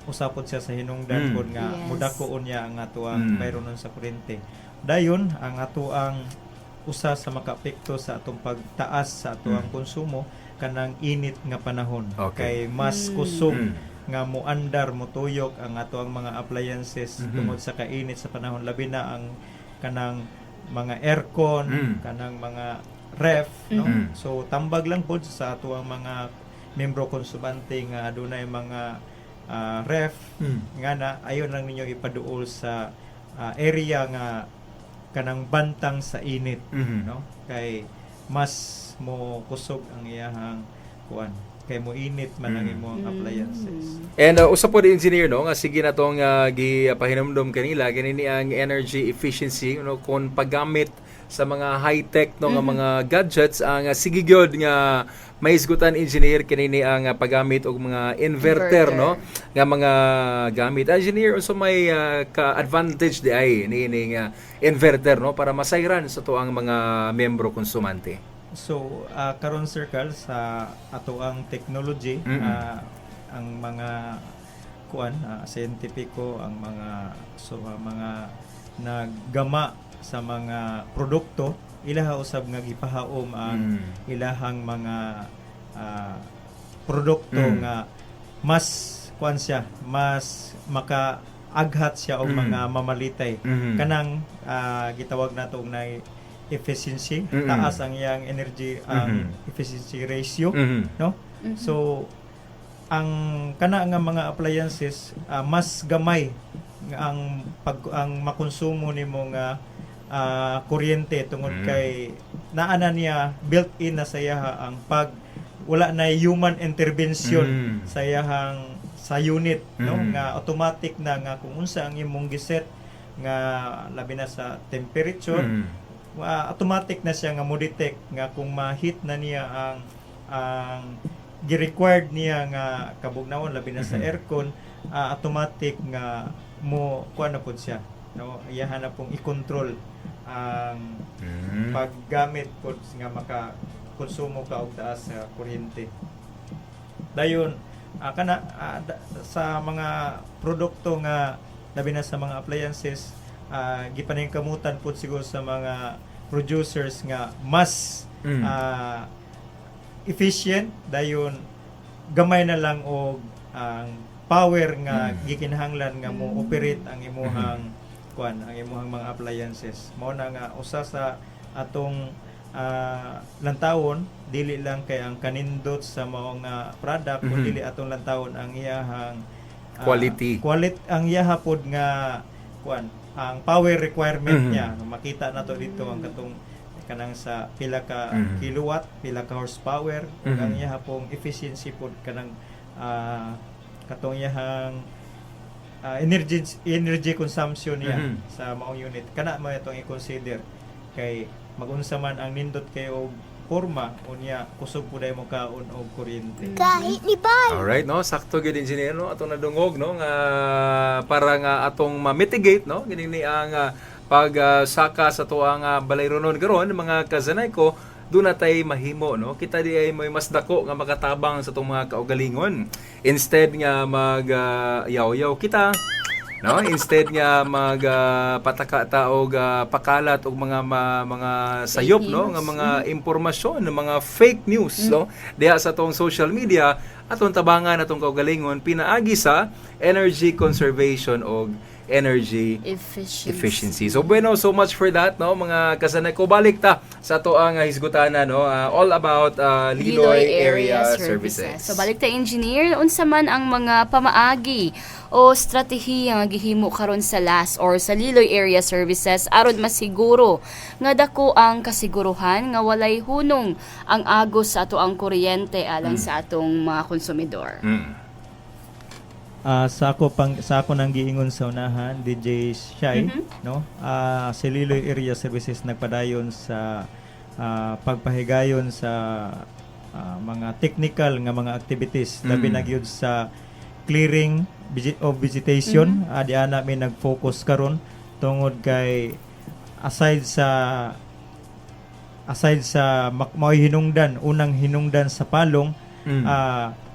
usapod siya sa hinungdan kon nga mudakoon niya ang ato ang bayronon sa kuryente. Dayon ang ato ang usa sa makaapekto sa atong pagtaas sa ato ang konsumo kanang init nga panahon, kay mas kusog nga muandar mutuyok ang ato ang mga appliances Mhm. tungod sa kainit sa panahon, labi na ang kanang mga aircon, kanang mga ref, no? Mhm. So tambag lang po sa ato ang mga membro konsumante nga adunay mga ref nga na ayon lang ninyo ipaduol sa area nga kanang bantang sa init, Mhm. no? Kay mas mo kusog ang iyahang kuan, kay mo init man ang imong appliances. And usa po di engineer no nga sige na tong gipahinumdom kanila ganini ang energy efficiency no kung paggamit sa mga high-tech no nga mga gadgets ang sige gyud nga mahisgutan engineer kinini ang paggamit og mga inverter no nga mga gamit. Engineer also may ka-advantage di ay ni nga inverter no para masayran sa tuang mga membro konsumante. So karon circle sa ato ang technology, ang mga kuan siyentipiko, ang mga mga naggama sa mga produkto, ilaha usab nga gipahaom ang ilahang mga produkto nga mas kuan siya, mas makaaghat siya og mga mamalitay. Kanang gitawag nato og na efficiency, taas ang iyang energy efficiency ratio, no? So ang kana nga mga appliances mas gamay nga ang makonsumo nimo nga kuryente tungod kay naana niya built-in na sa iyaha ang pag wala na human intervention sa iyahang sa unit, no? Nga automatic na nga kung unsa ang imong giset nga labi na sa temperature, automatic na siya nga mo-detect nga kung ma-hit na niya ang gi-required niya nga kabugnawon labi na sa aircon, automatic nga mo kuan na pud siya, no? Iyahan na pong i-control ang paggamit pud nga maka-konsumo ka og taas sa kuryente. Dayon kana sa mga produkto nga labi na sa mga appliances, gipaningkamutan po siguro sa mga producers nga mas efficient, dayon gamay na lang og ang power nga gikinahanglan nga mo operate ang imuhang kuan, ang imuhang mga appliances. Mao na nga usa sa atong lantawon, dili lang kay ang kanindot sa mao nga product, kundi dili atong lantawon ang iyahang quality ang iyaha pod nga kuan, ang power requirement niya. Makita na to dito ang katong kanang sa pila ka kilowatt, pila ka horsepower, ug ang iyaha pong efficiency pod kanang katong iyahang energy consumption niya sa maong unit. Kana mo itong i-consider kay magunsa man ang nindot kayo forma unya kusog puday mo kaon og kuryente. Kahit ni Bay. Alright, no, sakto gyud engineer no atong nadungog no nga para nga atong ma-mitigate no gini ang pagsaka sa tuang balayronon karon mga kazanay ko doon natay mahimo no kita di ay may mas dako nga makatabang sa tong mga kaugalingon instead nga mag yaw-yaw kita no instead nga mag pataka taog pakalat og mga sayop no nga mga impormasyon mga fake news no diha sa tong social media atong tabangan atong kaugalingon pinaagi sa energy conservation og energy efficiency. So bueno, so much for that no mga kasanay ko. Balik ta sa to ang hisgutana no all about Liloy Area Services. So balik ta engineer, unsa man ang mga pamaagi o stratehiya nga gihimo karon sa LAS or sa Liloy Area Services aron masiguro nga dako ang kasiguruhan nga walay hunong ang agos sa ato ang kuryente alang sa atong mga konsumidor. Sa ako nang giingon sa unahan, DJ Shai, no? Si Liloy Area Services nagpadayon sa pagpahigayon sa mga technical nga mga activities, labi na gyud sa clearing of vegetation. Di ana mi nag-focus karon tungod kay aside sa mao'y hinungdan, unang hinungdan sa palong,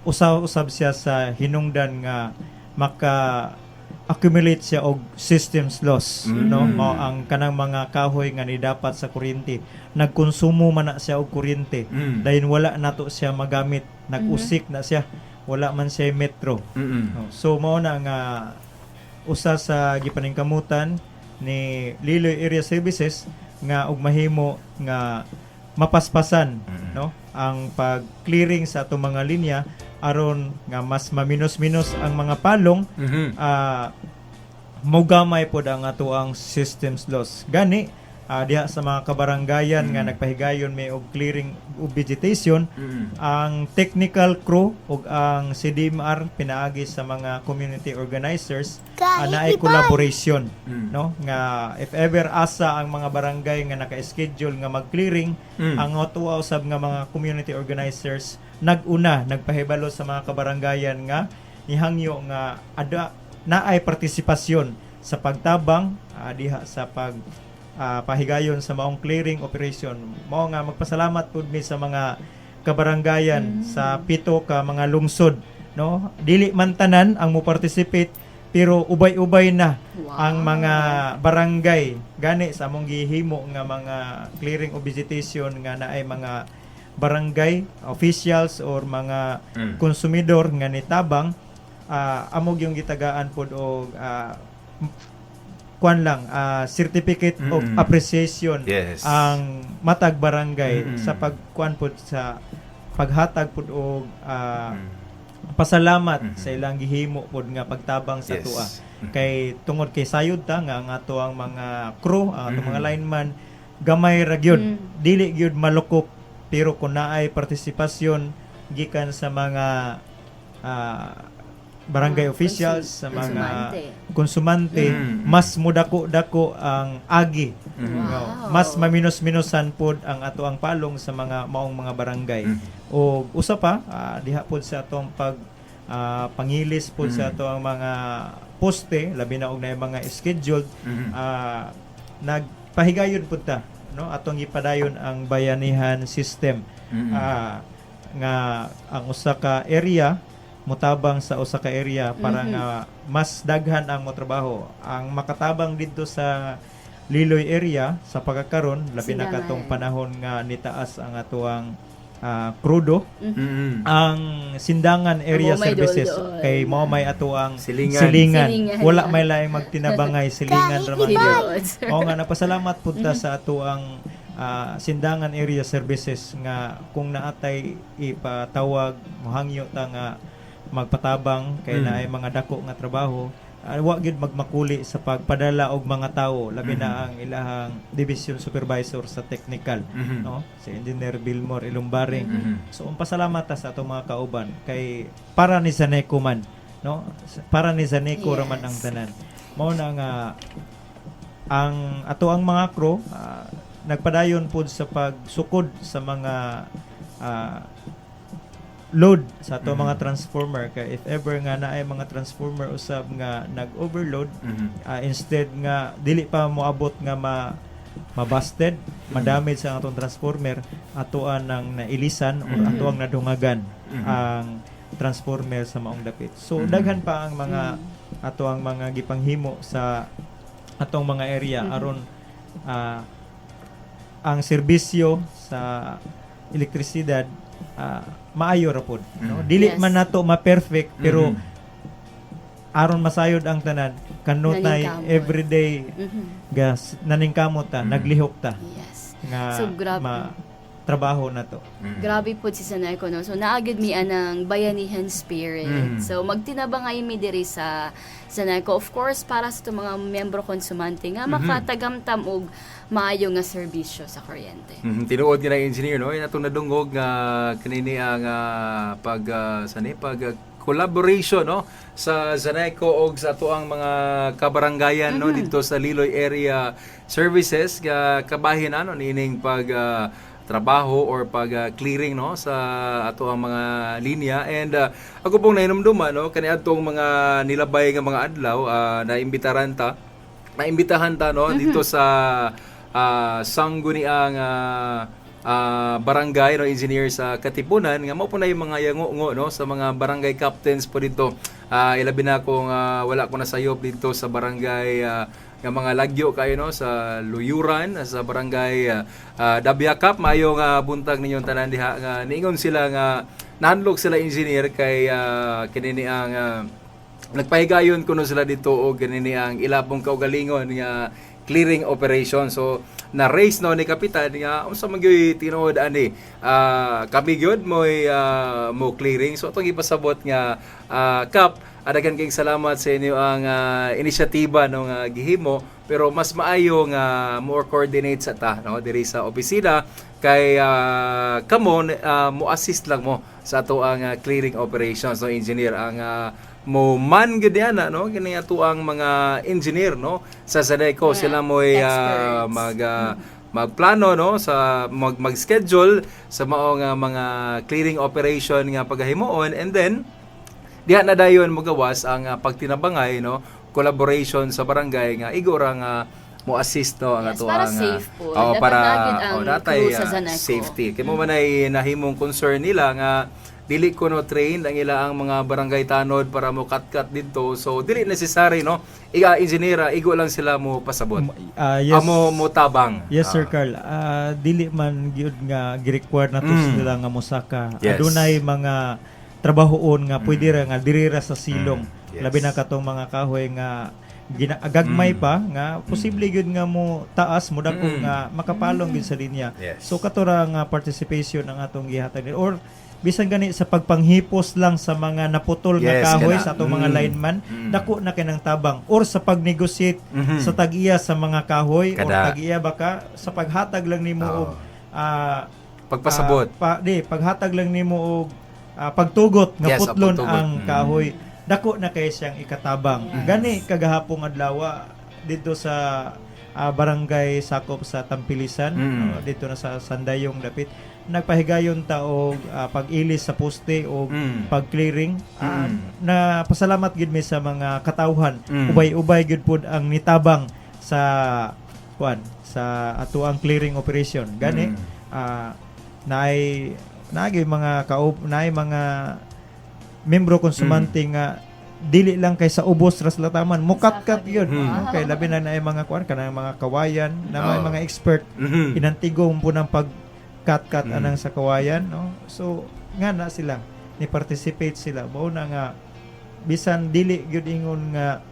usab siya sa hinungdan nga maka-accumulate siya og systems loss, no? Mao ang kanang mga kahoy nga ni dapat sa kuryente nagkonsumo man na siya og kuryente, dahil wala nato siya magamit, nag-usik na siya wala man siya metro. Mm-mm. So mao na nga usa sa gipaningkamutan ni Liloy Area Services nga og mahimo nga mapaspasan no ang pag-clearing sa atong mga linya aron nga mas maminos-minos ang mga palong mogamay pod ang ato ang systems loss gani diha sa mga kabaranggayan nga nagpahigayon may og clearing og vegetation ang technical crew ug ang CDMR pinaagi sa mga community organizers naay collaboration no nga if ever asa ang mga barangay nga naka-schedule nga mag-clearing ang ato usab nga mga community organizers nagpahibalo sa mga kabaranggayan nga nihangyo nga naay partisipasyon sa pagtabang diha sa pahigayon sa maong clearing operation. Mao nga magpasalamat pud mi sa mga kabaranggayan sa 7 ka mga lungsod no. Dili man tanan ang mo participate pero ubay-ubay na ang mga barangay gani sa among gihimo nga mga clearing o vegetation nga naay mga barangay officials or mga konsumidor nga nitabang amog yung gitagaan pod og certificate of appreciation ang matag barangay sa pagkuan pod sa paghatag pod og pasalamat sa ilang gihimo pod nga pagtabang sa tua kay tungod kay sayod ta nga ang ato ang mga crew ang ato mga lineman gamay ra gyud dili gyud malukop pero kung naay partisipasyon gikan sa mga barangay officials sa mga konsumante mas mudako-dako ang agi mas maminos-minosan pod ang ato ang palong sa mga maong mga barangay o usa pa diha pod sa atong pangilis pod sa ato ang mga poste labi na og naay mga scheduled nagpahigayon pod ta no atong ipadayon ang bayanihan system nga ang usa ka area mutabang sa usa ka area para nga mas daghan ang motrabaho ang makatabang didto sa Liloy area sa pagkakaron labi na katong panahon nga nitaas ang atuang krudo ang sindangan area services kay mao may atuang silingan wala may laing magtinabangay silingan ra man mao nga napasalamat pud ta sa atuang sindangan area services nga kung naatay ipatawag mohangyo ta nga magpatabang kay naay mga dako nga trabaho wa gyud magmakuli sa pagpadala og mga tawo labi na ang ilahang division supervisor sa technical no si Engineer Bilmore Ilumbaring so pasalamat ta sa atong mga kauban kay para ni Zaneco man no para ni Zaneco ra man ang tanan mao na nga ang ato ang mga crew nagpadayon pod sa pagsukod sa mga load sa ato mga transformer kay if ever nga naay mga transformer usab nga nag-overload instead nga dili pa moabot nga mabusted madamage sa atong transformer atoan nang nailisan or atoang nadungagan ang transformer sa maong dapit so daghan pa ang mga atoang mga gipanghimo sa atong mga area aron ang serbisyo sa elektrisidad maayo ra pod no dili man nato ma-perfect pero aron masayod ang tanan kanutay everyday gas naningkamot ta naglihok ta nga so, trabaho na to grabe po si Zaneco no so naagid mi anang bayanihan spirit so magtinabangay mi diri sa Zaneco of course para sa mga miyembro konsumante nga makatagamtam og maayo nga serbisyo sa kuryente. Tinuod nga na engineer no atong nadungog nga kanini ang pag collaboration no sa Zaneco og sa atoang mga kabaranggayan no dito sa Liloy area services nga kabahin ano nining pag trabaho or pag clearing no sa ato ang mga linya and ako pong nainumduman no kaniadtong mga nilabay nga mga adlaw naimbitahan ta no dito sa sangguniang barangay no engineer sa Katipunan nga mao po na yung mga yango no sa mga barangay captains po dito ilabi na kung wala ko nasayop dito sa barangay nga mga lagyo kayo no sa Luyuran sa barangay Dabiakap mayong buntag ninyong tanan diha nga niingon sila nga nahandlok sila engineer kay kinini ang nagpahigayon kuno sila dito o ganini ang ilabong kaugalingon nga clearing operation. So na race no ni kapitan nga unsa man gyud tinuod ani kami gyud mo clearing. So atong ipasabot nga Kap, adagan kayong salamat sa inyo ang inisyatiba no nga gihimo, pero mas maayo nga more coordinate sa ta no diri sa opisina kay kamo mo assist lang mo sa ato ang clearing operations no engineer ang mo man gud yana no kini ato ang mga engineer no sa Zaneco. Sila mo'y magplano no sa mag-schedule sa maong mga clearing operation nga paghimuon, and then diha na dayon mogawas ang pagtinabangay no collaboration sa barangay nga igora nga mo assist no ang ato para ang safe po. para ang datay crew sa Zaneco. safety kay mo man ay nahimong concern nila nga dili ko no train ang ila ang mga barangay tanod para mo cut dito, so dili necessary no engineer igo lang sila mo pasabot yes, mo tabang. Yes sir Carl, dili man gyud nga gi-require na to sila nga mosaka. Yes. Adunay mga trabahoon nga pwede ra nga diri ra sa silong. Yes. Labi na katong mga kahoy nga gagmay pa nga posible gyud nga mo taas mo dako nga makapalong gyud sa linya. Yes. So kato ra nga participation ang atong gihatag or bisan gani sa pagpanghipos lang sa mga naputol nga kahoy sa atong mga lineman, dako na kinang tabang, or sa pagnegotiate sa tag-iya sa mga kahoy or tag-iya baka sa paghatag lang nimo og pagpasabot paghatag lang nimo og pagtugot nga putlon pagtugot. ang kahoy, dako na kay siyang ikatabang. Gani kagahapong adlaw dito sa barangay sakop sa Tampilisan, dito na sa Sandayong dapit, nagpahigayon ta og pag-ilis sa poste o pag-clearing. Na pasalamat gid mi sa mga katawhan, ubay-ubay gid pud ang nitabang sa sa ato ang clearing operation. Gani naay mga membro konsumante nga dili lang kay sa ubos ras lataman mukat-kat yun. Kay labi na naay mga kanang mga kawayan na may mga expert inantigong po ng pag-cut anang sa kawayan no. So nga na sila ni participate sila mao na nga bisan dili gyud ingon nga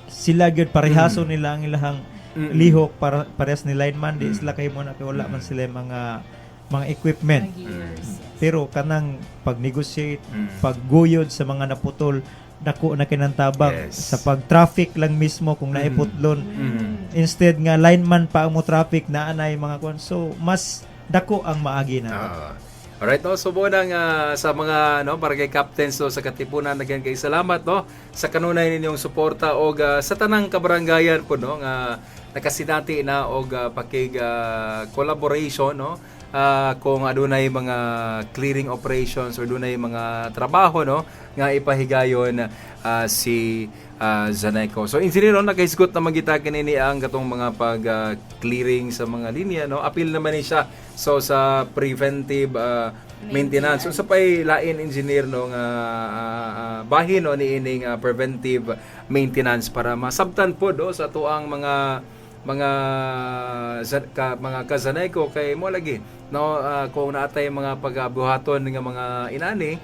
sila gyud parehaso nila ang ilahang lihok para parehas ni lineman, di sila kay mo na kay wala man sila mga equipment. Pero kanang pag-negotiate, pagguyod sa mga naputol, dako na kinantabang sa pag-traffic lang mismo kung naiputlon. Instead nga lineman pa ang mo traffic na anay mga kon. So mas dako ang maagi na. Alright, no? So bunang sa mga barangay captains sa Katipunan, nagyan kay salamat no sa kanunay ninyong suporta og sa tanang kabarangayan po no nga nakasinati na og pakig collaboration no kung adunay mga clearing operations or adunay mga trabaho no nga ipahigayon si Zaneco. So engineer nakahisgot na magita kinini ang katong mga pag clearing sa mga linya no. Apil naman ni siya so sa preventive maintenance. So sa pay lain engineer no nga bahin no niining preventive maintenance para masabtan po do sa tuang mga kazaneco kay mo lagi no kung naatay mga pagabuhaton nga mga inani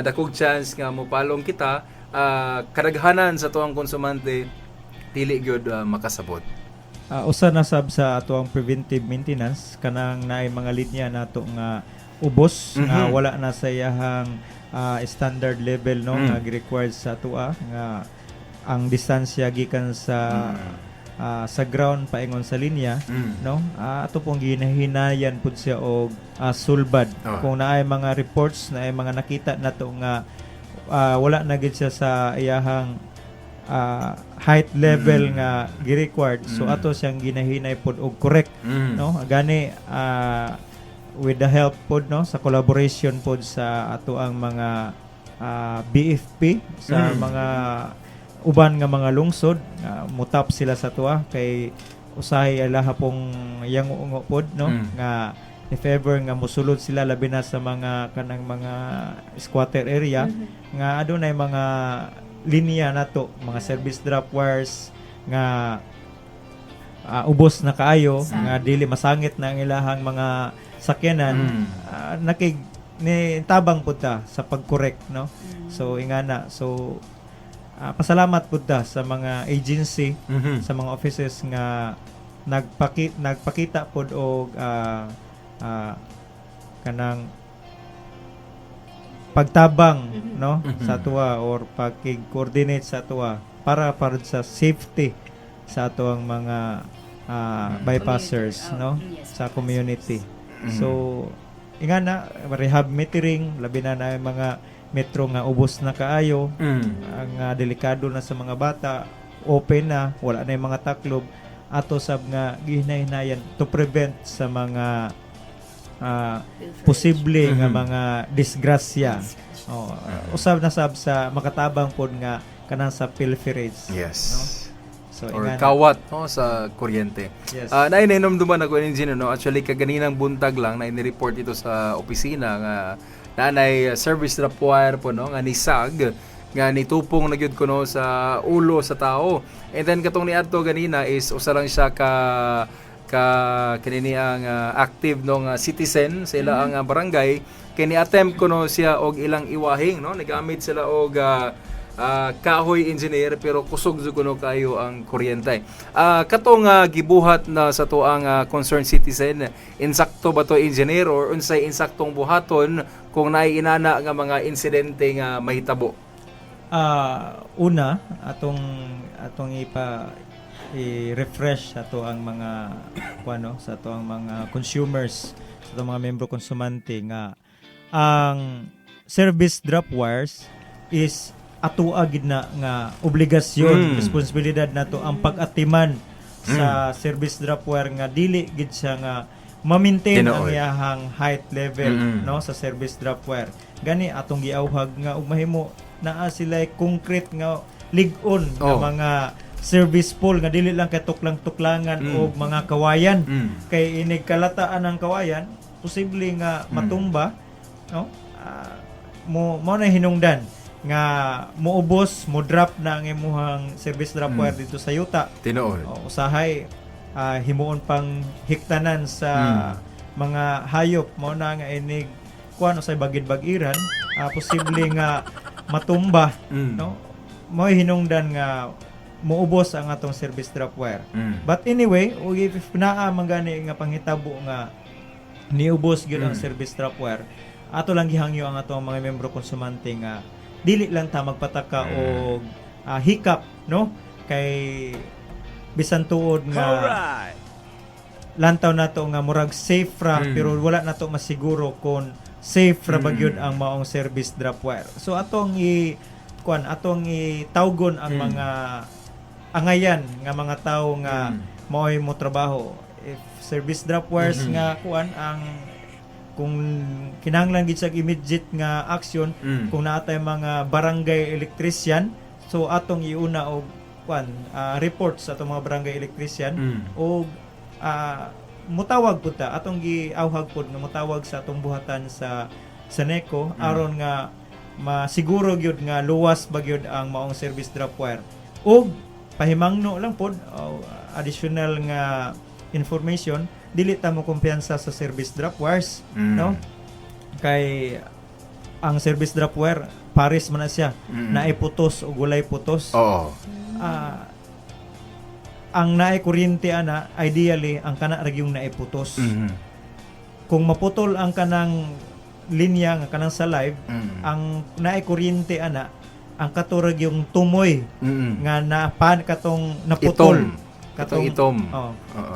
dakog chance nga mopalong kita kadaghanan sa tuang konsumante dili gyud makasabot. Usa na sab sa ato ang preventive maintenance kanang naay mga linya nato nga ubos nga wala na sa iyahang standard level no nga required sa ato nga ang distansya gikan sa ground paingon sa linya no ato pong ginahinayan pud siya og sulbad kung naay mga reports naay mga nakita nato nga wala na gid siya sa iyahang height level nga gi-required, so ato siyang ginahinay pod og correct no gani with the help pod no sa collaboration pod sa ato ang mga BFP sa mga uban nga mga lungsod mutap sila sa tuwa kay usahay alaha pong yang ungo pod no nga if ever nga mosulod sila labi na sa mga kanang mga squatter area nga adunay mga linya nato mga service drop wires nga ubos na kaayo nga dili masangit na ang ilahang mga sakyanan ni tabang pud ta sa pag-correct, no? So ingana, so pasalamat pud ta sa mga agency, sa mga offices nga nagpakita pud og kanang pagtabang, no, sa tuwa or pag-coordinate sa tuwa para sa safety sa atuang mga bypassers, no, sa community. So ingana rehab metering labi na mga metro nga ubos na kaayo, ang delikado na sa mga bata, open na, wala na yung mga taklob, ato sab nga gihinay-hinayan to prevent sa mga posible nga mga disgrasya. Usab na sab sa makatabang pod nga kanang sa pilferage. Yes. No? So, or kawat, no, sa kuryente. Yes. Nainomduman ako ng engineer, no? Actually kaganinang buntag lang na ini-report ito sa opisina nga nanay service drop wire po, no, nga nisag nga nitupong na gyud ko, no, sa ulo sa tao. And then katong niadto ganina is usa lang siya ka kanini ang active nung citizen sa ila ang barangay kini attempt ko, no, siya og ilang iwahing, no, nagamit sila og kahoy engineer pero kusog jud kuno kayo ang kuryente. Katong gibuhat na sa to ang concerned citizen, insakto ba to engineer or unsay insaktong buhaton kung naay inana nga mga insidente nga mahitabo? Una atong i-refresh sa to ang mga sa to ang mga consumers, sa to mga membro konsumante nga ang service drop wires is ato agid na nga obligasyon, responsibilidad nato ang pag-atiman sa service drop wire nga dili gid siya nga ma-maintain ang iyahang height level, no, sa service drop wire. Gani atong giawhag nga ug mahimo naa sila concrete nga lig-on nga mga service pole nga dili lang kay tuklang-tuklangan og mga kawayan. Kay inig kalataan ng kawayan posible nga matumba, no, mo na hinungdan nga moubos, mo drop na ang imuhang service drop wire dito sa yuta. Tinuod. Usahay himuon pang hiktanan sa mga hayop, mo na nga inig kuan usay bagid-bagiran, posible nga matumba, no, mo hinungdan nga moubos ang atong service drop wire. But anyway, if naa man gani nga panghitabo nga niubos gyud ang service drop wire, ato lang gihangyo ang atong mga membro konsumante nga dili lang ta magpataka og hiccup, no, kay bisan tuod nga lantaw nato nga murag safe ra pero wala nato masiguro kung safe ra ba gyud ang maong service drop wire. So atong atong itawgon ang mga angayan nga mga tawo nga mao'y mo trabaho. If service drop wires nga ang kung kinahanglan gid sa immediate nga action, kung naatay mga barangay electrician, so atong iuna og report sa atong mga barangay electrician og mutawag pud ta, atong giawhag pud nga mutawag sa atong buhatan sa NECO aron nga masiguro gyud nga luwas ba gyud ang maong service drop wire. Og pahimangno lang pod additional nga information, dili ta mo kumpiyansa sa service drop wires, no, kay ang service drop wire pares man na siya, naay putos o gulay putos. Ang naay kuryente ana ideally ang kana ra yung naay putos. Kung maputol ang kanang linya nga kanang sa live, ang naay kuryente ana ang katurag yung tumoy nga katong naputol, katong itom,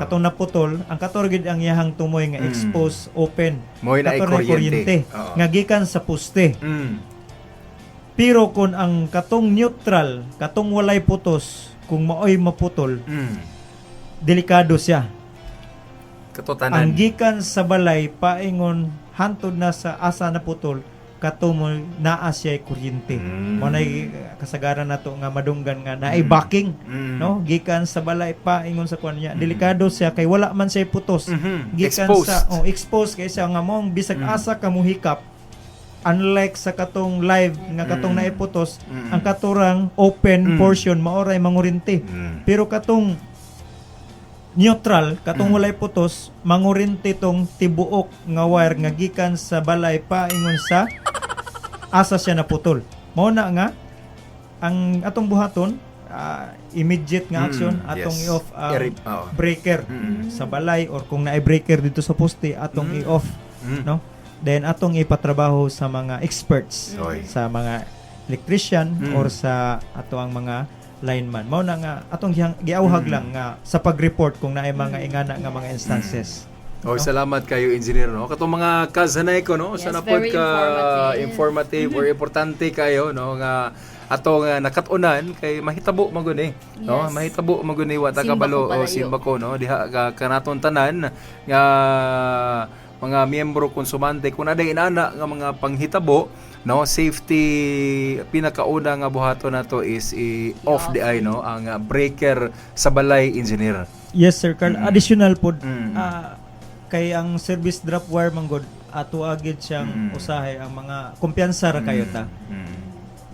katong naputol, ang katurag ang iyahang tumoy nga exposed open, moy na kuryente nga gikan sa poste. Pero kung ang katong neutral, katong walay putos, kung maoy maputol, delikado siya. Katotanan. Ang gikan sa balay paingon hantod na sa asa na putol, katumoy naa siya kuryente. Mo nay kasagaran nato nga madunggan nga naay backing, no, gikan sa balay paingon sa kuan niya, delikado siya kay wala man siya putos. Gikan sa exposed kay siya nga mong bisag asa ka muhikap. Unlike sa katong live nga katong naiputos, ang katurang open portion maoray mangurinti. Pero katong neutral katong walay putos, mangurinti tong tibuok nga wire nga gikan sa balay paingon sa asa siya naputol. Mao na nga ang atong buhaton, immediate nga action, atong yes. i-off ang breaker sa balay, or kung naay breaker dito sa poste, atong i-off, no? Then atong ipatrabaho sa mga experts, sa mga electrician or sa ato ang mga lineman. Mao na nga atong giauhag lang nga sa pag-report kung naay mga ingana nga mga instances. Oh, salamat kayo, engineer, no? Katong mga kazanay ko, no? Sana po very ka informative or importante kayo, no? Nga atong nakatunan kay mahitabo maguni, no? Yes. Mahitabo maguni wa ta kabalo o simba ko, no? Diha ka kanaton tanan nga mga miyembro konsumante kung naday inana nga mga panghitabo, no, safety pinakauna nga buhaton nato is off the eye, no, ang breaker sa balay, engineer. Yes, sir Carl. Additional po, kay ang service drop wire manggod ato agid siyang usahay ang mga kumpiyansa ra kayo ta.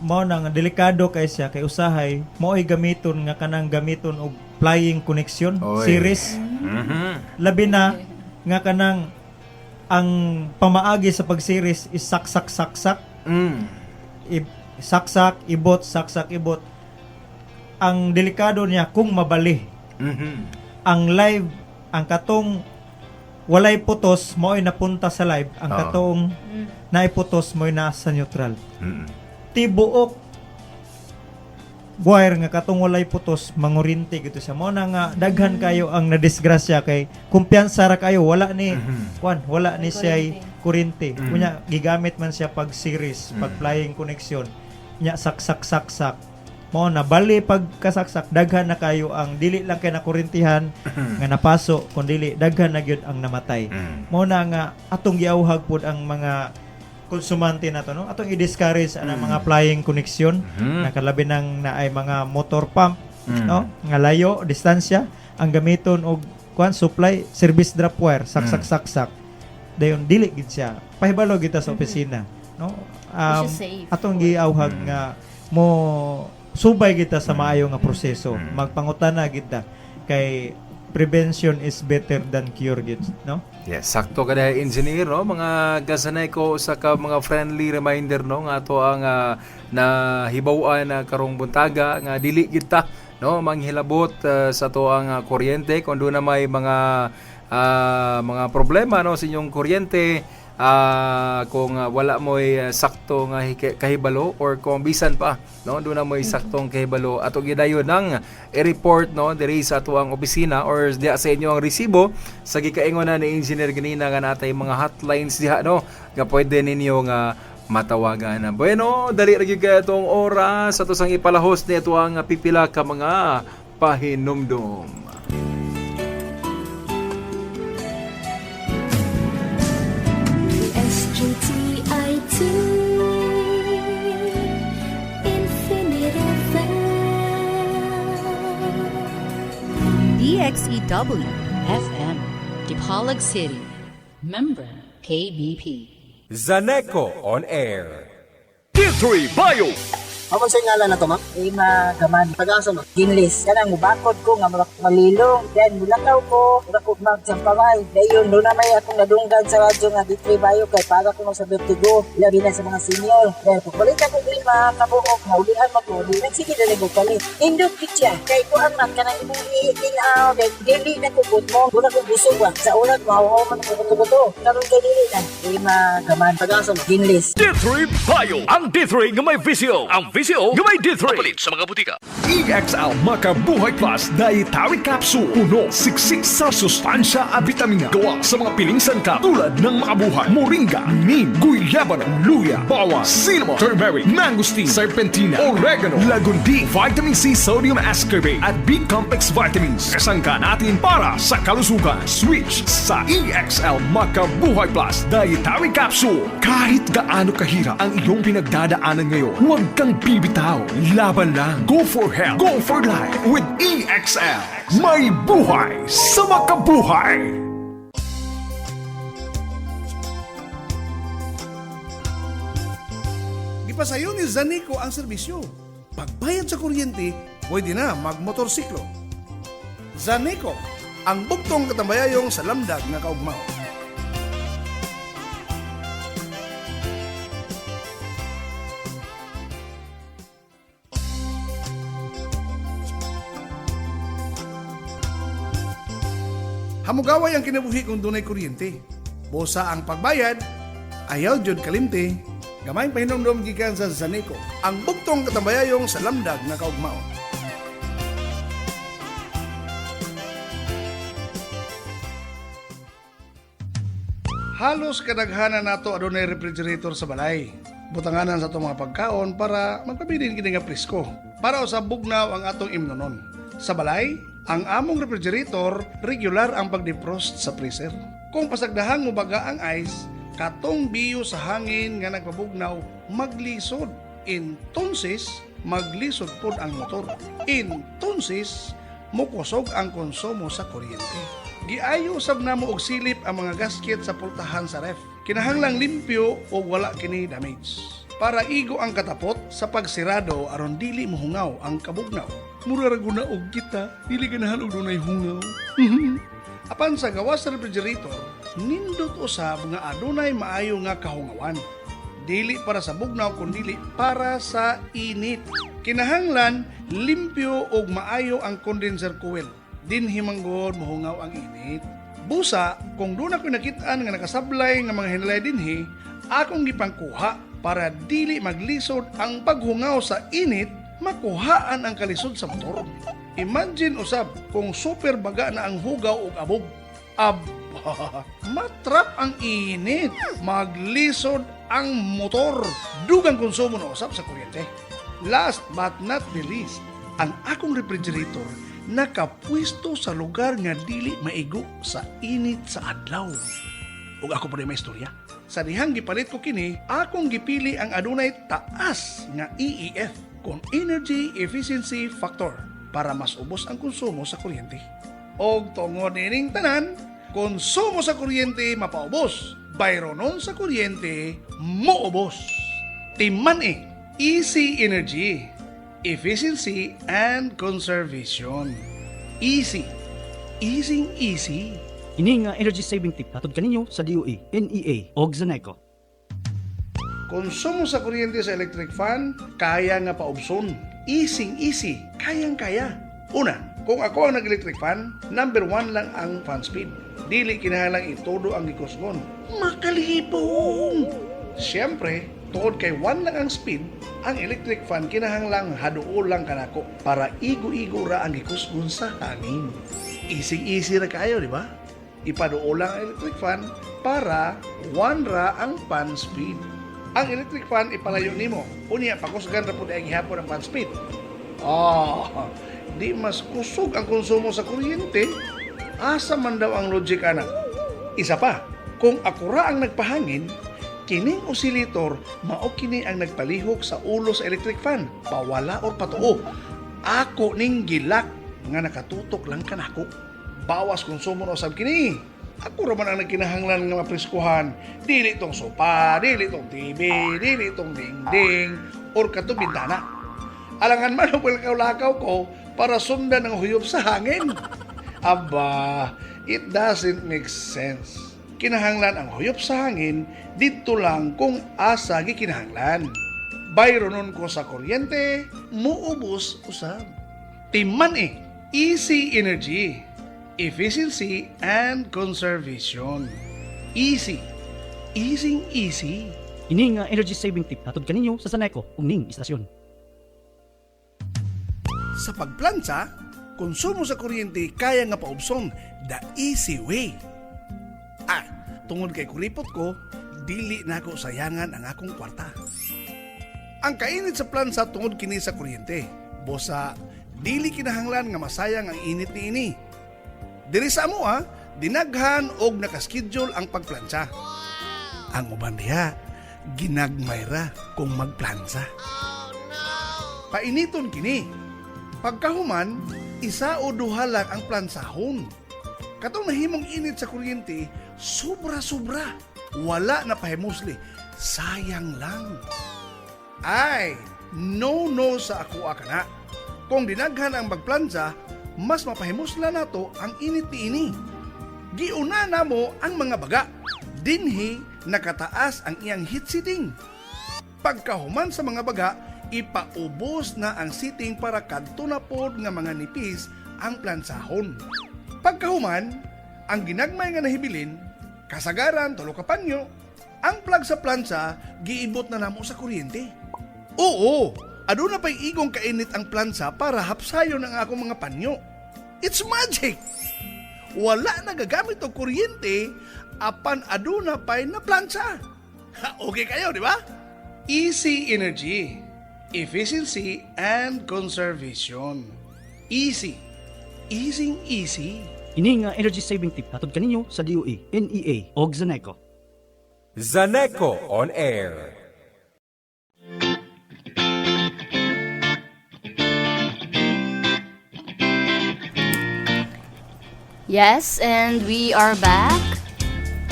Mao nang delikado kay siya kay usahay mao'y gamiton nga kanang gamiton og flying connection series. Labi na nga kanang ang pamaagi sa pag-series is saksak saksak ibot. Ang delikado niya kung mabali. Ang live, ang katong walay putos mo'y napunta sa live, ang katong naiputos mo'y nasa neutral. Tibuok wire nga katong walay putos mangurinti gito siya. Mo na nga daghan kayo ang nadisgrasya kay kumpiyansa ra kayo, wala ni wala ni siya kuryente. Kunya gigamit man siya pag series, pag flying connection. Nya saksak. Mo na bali pag kasaksak daghan na kayo ang dili lang kay nakurintihan nga napaso, kun dili daghan na gyud ang namatay. Mo na nga atong giauhag pud ang mga konsumante nato, no? Atong i-discourage ang mga flying connection nakalabi nang naay mga motor pump, no? Nga layo distansya ang gamiton og supply service drop wire saksak. Dayon dili gid siya. Pahibalo kita sa opisina, no? Atong giauhag nga mo subay kita sa maayo nga proseso. Magpangutana kita kay prevention is better than cure, no? Yes, sakto ka na, engineer, no? Mga gasanay ko sa ka mga friendly reminder, no? Nga to ang nahibawan na karong buntaga nga dili kita, no? Manghilabot sa to ang kuryente kung doon na may mga problema, no, sa inyong kuryente. Kung wala mo'y sakto nga kahibalo or kung bisan pa, no, doon na mo'y saktong kahibalo ato gidayon ng i-report, no, diri sa ato ang opisina or diha sa inyo ang resibo sa gikaingon na ni engineer ganina nga natay mga hotlines diha, no, nga pwede ninyo nga matawagan. Bueno, dali ra gyud kay atong oras ato sang ipalahos ni ato ang pipila ka mga pahinumdum. SGTIT Infinite FM DXEW FM Dipolog City. Member KBP. Zaneco on air. D3 Bio. Ako sa ngalan na to, ma'am? Gaman. Tagaso, ma'am? Ginlis. Kanang mubakod ko nga malilong. Then mulakaw ko. Mulakaw magsampaway. Dayon, doon na may akong nadunggan sa radyo nga D3 Bio kay para ko sa vertigo. Labi na sa mga senior. Then pagpalit ako din mga kabuok. Maulihan mo ko. Sige na nagpalit. Indog kitya. Kay ko ang mat ka nang itinaw. Then dili na kubot mo. Muna kong busog ba. Sa ulat, mahuhuman ko buto-buto. Karoon kay dili na. Gaman. Tagaso, Ginlis. D3 Bio. Ang D3 nga may visyo. Ang visyo nga may D3. Mapalit sa mga butika. EXL Makabuhay Plus Dietary Capsule. Puno, siksik sa sustansya at vitamina. Gawa sa mga piling sangkap tulad ng makabuhay, moringa, neem, guyabano, luya, bawang, cinnamon, turmeric, mangosteen, serpentina, oregano, lagundi, vitamin C, sodium ascorbate at B-complex vitamins. Kasangka natin para sa kalusugan. Switch sa EXL Makabuhay Plus Dietary Capsule. Kahit gaano kahirap ang iyong pinagdadaanan ngayon, huwag kang bibitaw. Laban lang. Go for health. Go for life with EXL. May buhay sa makabuhay. Ipasayo ni Zaneco ang serbisyo. Pagbayad sa kuryente, pwede na magmotorsiklo. Zaneco, Ang bugtong katambayayong sa lamdag nga kaugmaw. Hamugaway ang kinabuhi kung dunay kuryente. Bosa ang pagbayad, ayaw jud kalimte. Gamay pahinumdum gikan sa Zaneco. Ang bugtong katambayayong sa lamdag nga kaugmao. Halos kadaghanan nato adunay refrigerator sa balay. Butanganan sa atong mga pagkaon para magpabilin kini nga presko. Para usab bugnaw ang atong imnonon. Sa balay, ang among refrigerator regular ang pag-defrost sa freezer. Kung pasagdahang mubaga ang ice, katong biyo sa hangin nga nagpabugnaw maglisod. Entonces, maglisod pod ang motor. Entonces, mukusog ang konsumo sa kuryente. Giayo sab namo og silip ang mga gasket sa pultahan sa ref. Kinahanglang limpyo o wala kini damage. Para igo ang katapot sa pagsirado aron dili mohungaw ang kabugnaw. Mura ra guna og kita, dili ganahan og dunay hungaw. Apan sa gawas sa refrigerator, nindot usab nga adunay maayo nga kahungawan. Dili para sa bugnaw kundi para sa init. Kinahanglan limpyo og maayo ang condenser coil. Dinhi manggod mohungaw ang init. Busa, kung doon ako nakitaan nga nakasablay nga mga hinalay dinhi, akong gipangkuha para dili maglisod ang paghungaw sa init, makuhaan ang kalisod sa motor. Imagine usab kung super baga na ang hugaw o abog. Abba, matrap ang init, maglisod ang motor. Dugang konsumo na usab sa kuryente. Last but not the least, ang akong refrigerator nakapwesto sa lugar nga dili maigo sa init sa adlaw. Ug ako pa rin may istorya. Sa dihang gipalit ko kini, akong gipili ang adunay taas nga EEF kung Energy Efficiency Factor para mas ubos ang konsumo sa kuryente. Og tungod ining tanan, konsumo sa kuryente mapaubos, bayronon sa kuryente moubos. Timan Easy Energy, Efficiency and Conservation. Easy. Easy. Ini nga energy saving tip hatod kaninyo sa DOE, NEA ug Zaneco. Konsumo sa kuryente sa electric fan, kaya nga paubson. Easy, kayang-kaya. Una, kung ako ang nag-electric fan, number 1 lang ang fan speed. Dili kinahanglang itodo ang gikusgon. Makalipong! Siyempre, tuod kay 1 lang ang speed, ang electric fan kinahanglang haduo lang kanako para igo-igo ra ang gikusgon sa hangin. Easy ra kayo, di ba? Ipaduo lang ang electric fan para 1 ra ang fan speed. Ang electric fan ipalayo nimo. Unya pakusgan ra pud ang gihapon ang fan speed. Di mas kusog ang konsumo sa kuryente. Asa man daw ang logic anak. Isa pa, kung ako ra ang nagpahangin, kining oscillator mao kini ang nagpalihok sa ulo sa electric fan, pawala or patuo. Ako ning gilak nga nakatutok lang kanako. Bawas konsumo na usab kini. Ako ra man ang nagkinahanglan nga mapreskuhan. Dili tong sopa, dili tong TV, dili tong dingding or katong bintana. Alangan man og lakaw ko para sundan ang huyop sa hangin. Aba, it doesn't make sense. Kinahanglan ang huyop sa hangin dito lang kung asa gikinahanglan. Bayronon ko sa kuryente, muubos usab. Timan Easy Energy, Efficiency and Conservation. Easy. Ini nga energy saving tip hatod kaninyo sa Zaneco ug ning istasyon. Sa pagplansa, konsumo sa kuryente kaya nga paubson the easy way. Tungod kay kuripot ko, dili na ako sayangan ang akong kwarta. Ang kainit sa plansa tungod kini sa kuryente. Bosa, dili kinahanglan nga masayang ang init ni ini. Diri sa amo dinaghan og nakaschedule ang pagplansa. Ang uban diha, ginagmayra kung magplansa. Painiton kini. Pagkahuman, isa o duha lang ang plansahon. Katong nahimong init sa kuryente, sobra-sobra. Wala na pahimusli. Sayang lang. No sa ako akana. Kung dinaghan ang magplansa, mas mapahimusla nato ang init niini. Giuna na mo ang mga baga. Dinhi nakataas ang iyang heat seating. Pagkahuman sa mga baga, ipaubos na ang seating para kadto na pod nga mga nipis ang plansahon. Pagkahuman, ang ginagmay nga nahibilin, kasagaran tulo ka panyo, ang plug sa plansa giibot na namo sa kuryente. Oo, aduna pay igong kainit ang plansa para hapsayon ang akong mga panyo. It's magic! Wala na gagamit og kuryente apan aduna pay na plansa. Okay kayo, di ba? Easy energy, efficiency, and conservation. Easy. Easy. Ini nga energy saving tip hatod kaninyo sa DOE, NEA ug Zaneco. Zaneco on Air. Yes, and we are back.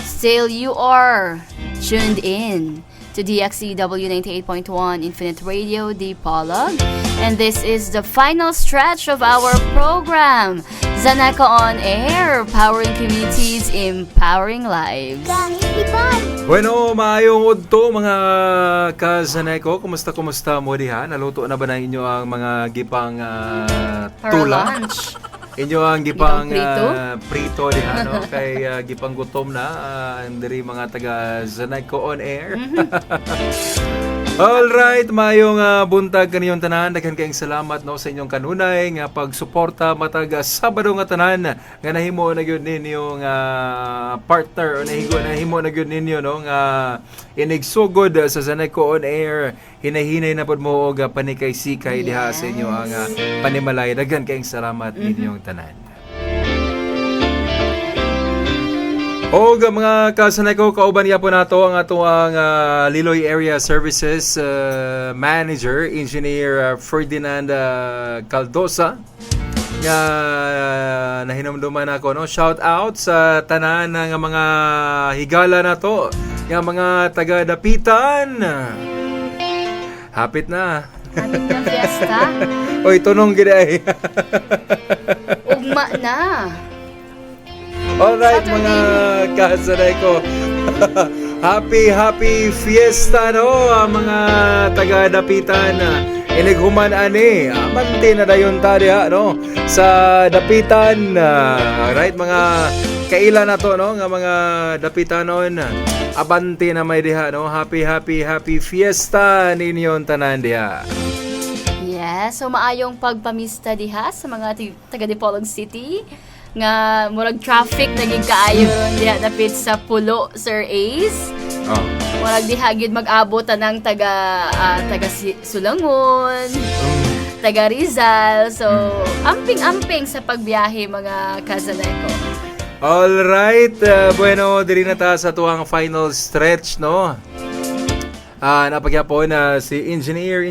Still, you are tuned in to DXCW 98.1 Infinite Radio, Dipolog. And this is the final stretch of our program, Zaneco on Air, powering communities, empowering lives. Bueno, maayong udto mga ka-Zaneco. Kumusta mo diha? Naluto na ba na inyo ang mga gipang tula? Lunch. Inyo ang gipang prito diha, no? Kay gipang gutom na diri mga taga Zaneco on Air. Alright, mayong buntag kaniyong tanan. Daghan kayong salamat no sa inyong kanunay nga pagsuporta matag Sabado nga tanan nga nahimo na gyud ninyo nga partner o nahimo na gyud ninyo no nga inigsugod sa Zaneco on Air. Hinahinay na pod mo og panikay-sikay diha sa inyo ang panimalay. Daghan kayong salamat ninyong tanan. O mga ka-Zaneco, kauban niya po nato ang ato ang Liloy Area Services Manager, Engineer Ferdinand Caldosa, nga nahinumduman ako. No? Shout out sa tanan ng mga higala na to, nga mga taga-dapitan. Hapit na. Hapit na fiesta. Oy, tunong gid. Ugma na. Alright mga ka-Zaneco. happy fiesta no mga taga-dapitan. Inighuman ani. Amante na dayon ta diha no sa dapitan. Alright mga kaila na to no nga mga dapitanon. Abante na may diha no. Happy fiesta ninyon tanan diha. Yes, so maayong pagpamista diha sa mga taga Dipolog City. Nga murag traffic naging kaayo ron diha napit sa Pulo, Sir Ace. Murag diha gid mag-abot ng taga Sulangon, taga Rizal. So amping sa pagbiyahe mga ka-Zaneco. All right, bueno, diri na ta sa tuwang final stretch no. Napagyapon na si engineer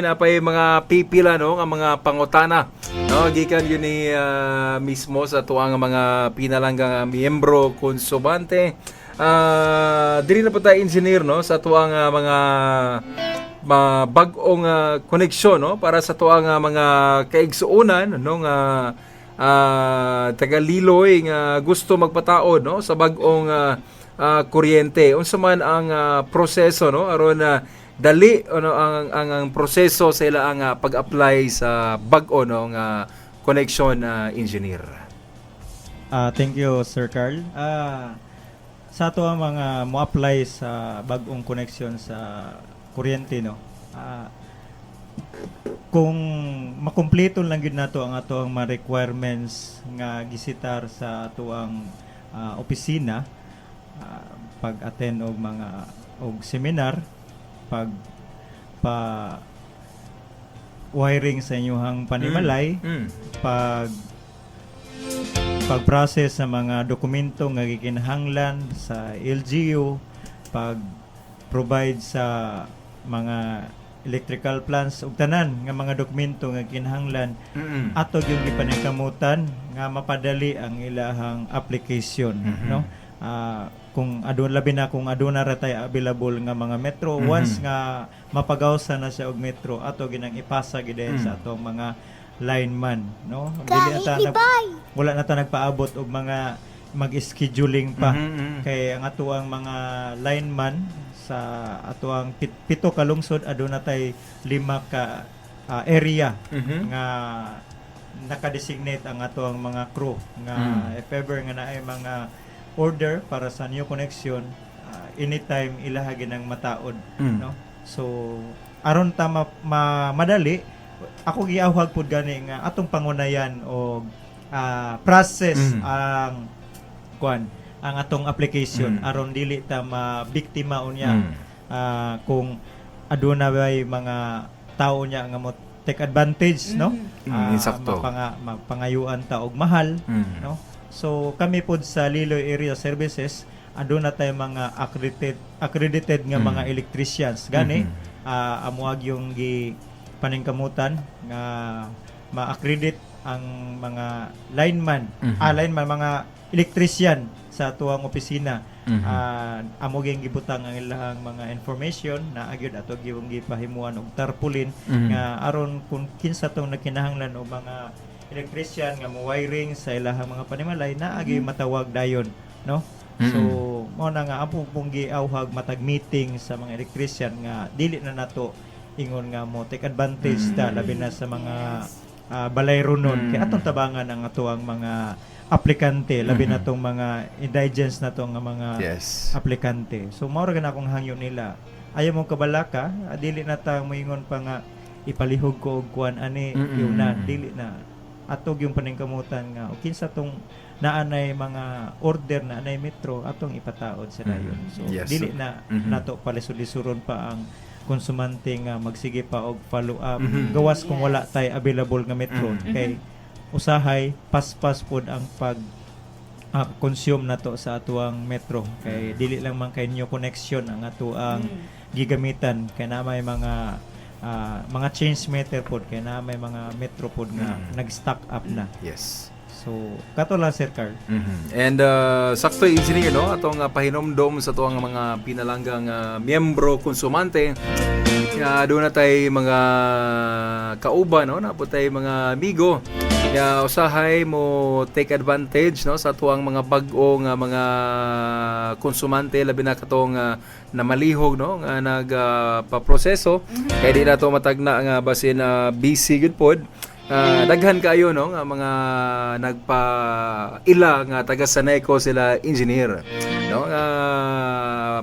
napay mga pipila no nga mga pangutana no gikan yun ni mismo sa tuang mga pinalanggang miyembro konsumante. Diri na po tayo engineer no sa tuang mga bag-ong koneksyon no para sa tuang mga kaigsuonan no nga taga Liloy nga gusto magpataod no sa bag-ong kuryente. Unsa man ang proseso no aron dali ano ang proseso sa ila ang pag-apply sa bag-o no nga connection engineer. Thank you Sir Carl. Sa ato ang mga mo-apply sa bag-ong connection sa kuryente no. Kung makumpleto lang gid nato ang ato ang mga requirements nga gisitar sa ato ang opisina, pag-attend og mga seminar, wiring sa inyong panimalay, pag-process sa mga dokumento nga gikinahanglan sa LGU, pag-provide sa mga electrical plans ug tanan nga mga dokumento nga kinahanglan ato yung gipaningkamutan nga mapadali ang ilahang application no. Kung aduna ratay available nga mga metro, once nga mapagawsa na siya og metro ato ginang ipasa gid sa atong mga lineman, no? Dili na ta wala na ta nagpaabot og mga mag-scheduling pa kay ang atuang mga lineman sa atuang pito ka lungsod aduna tay 5 ka area nga naka-designate ang atuang mga crew nga if ever nga naay mga order para sa new connection anytime ilaha ginang mataod, no? So aron ta madali ako giawhag pud gani nga atong pangunayan og process ang atong application aron dili ta mabiktima unya kung aduna bay mga tao nya nga mo take advantage, no? Mapangayuan ta og mahal, no? So kami pod sa Liloy Area Services aduna tay mga accredited nga mga electricians gani amuag yung paningkamutan nga ma-accredit ang mga lineman mga electrician sa tuwang opisina. Amo gyud gibutang ang ilang mga information na agyud ato gyud gipahimuan og tarpaulin nga aron kung kinsa tong nagkinahanglan og mga electrician nga mo wiring sa ilahang mga panimalay na agi matawag dayon, no? So mo na nga ampo pong giawhag matag meeting sa mga electrician nga dili na nato ingon nga mo take advantage ta labi na sa mga balay runon kay atong tabangan ang atuang mga aplikante labi na tong mga indigents na tong mga aplikante. So mao ra na akong hangyo nila ayaw mo kabalaka dili na ta moingon pa nga ipalihog ko og kuan ani yun na dili na atog yung paningkamutan nga o kinsa tong naanay mga order na anay metro atong ipataod sa dayon. So dili na nato palisod-lisuron pa ang konsumante nga magsige pa og follow up gawas kung wala tay available nga metro kay usahay paspas pod ang pag consume nato sa atuang metro kay dili lang man kay new connection ang atuang gigamitan kay na may mga change meter pod kay na may mga metro pod nga nag-stock up na. So, kato lang Sir Carl. And sakto engineer, no? Atong pahinomdom sa tuwang mga pinalanggang miyembro konsumante. Doon na tayo mga kauban, no? Napo tayo mga amigo. Usahay mo take advantage, no? Sa tuwang mga bag-o nga mga konsumante labi na katong na malihog, no? Nga nagpaproseso. Kaya di na to matagna nga basin busy good pod. Daghan kayo, no, nga mga nagpaila nga taga Saneco sila engineer, no?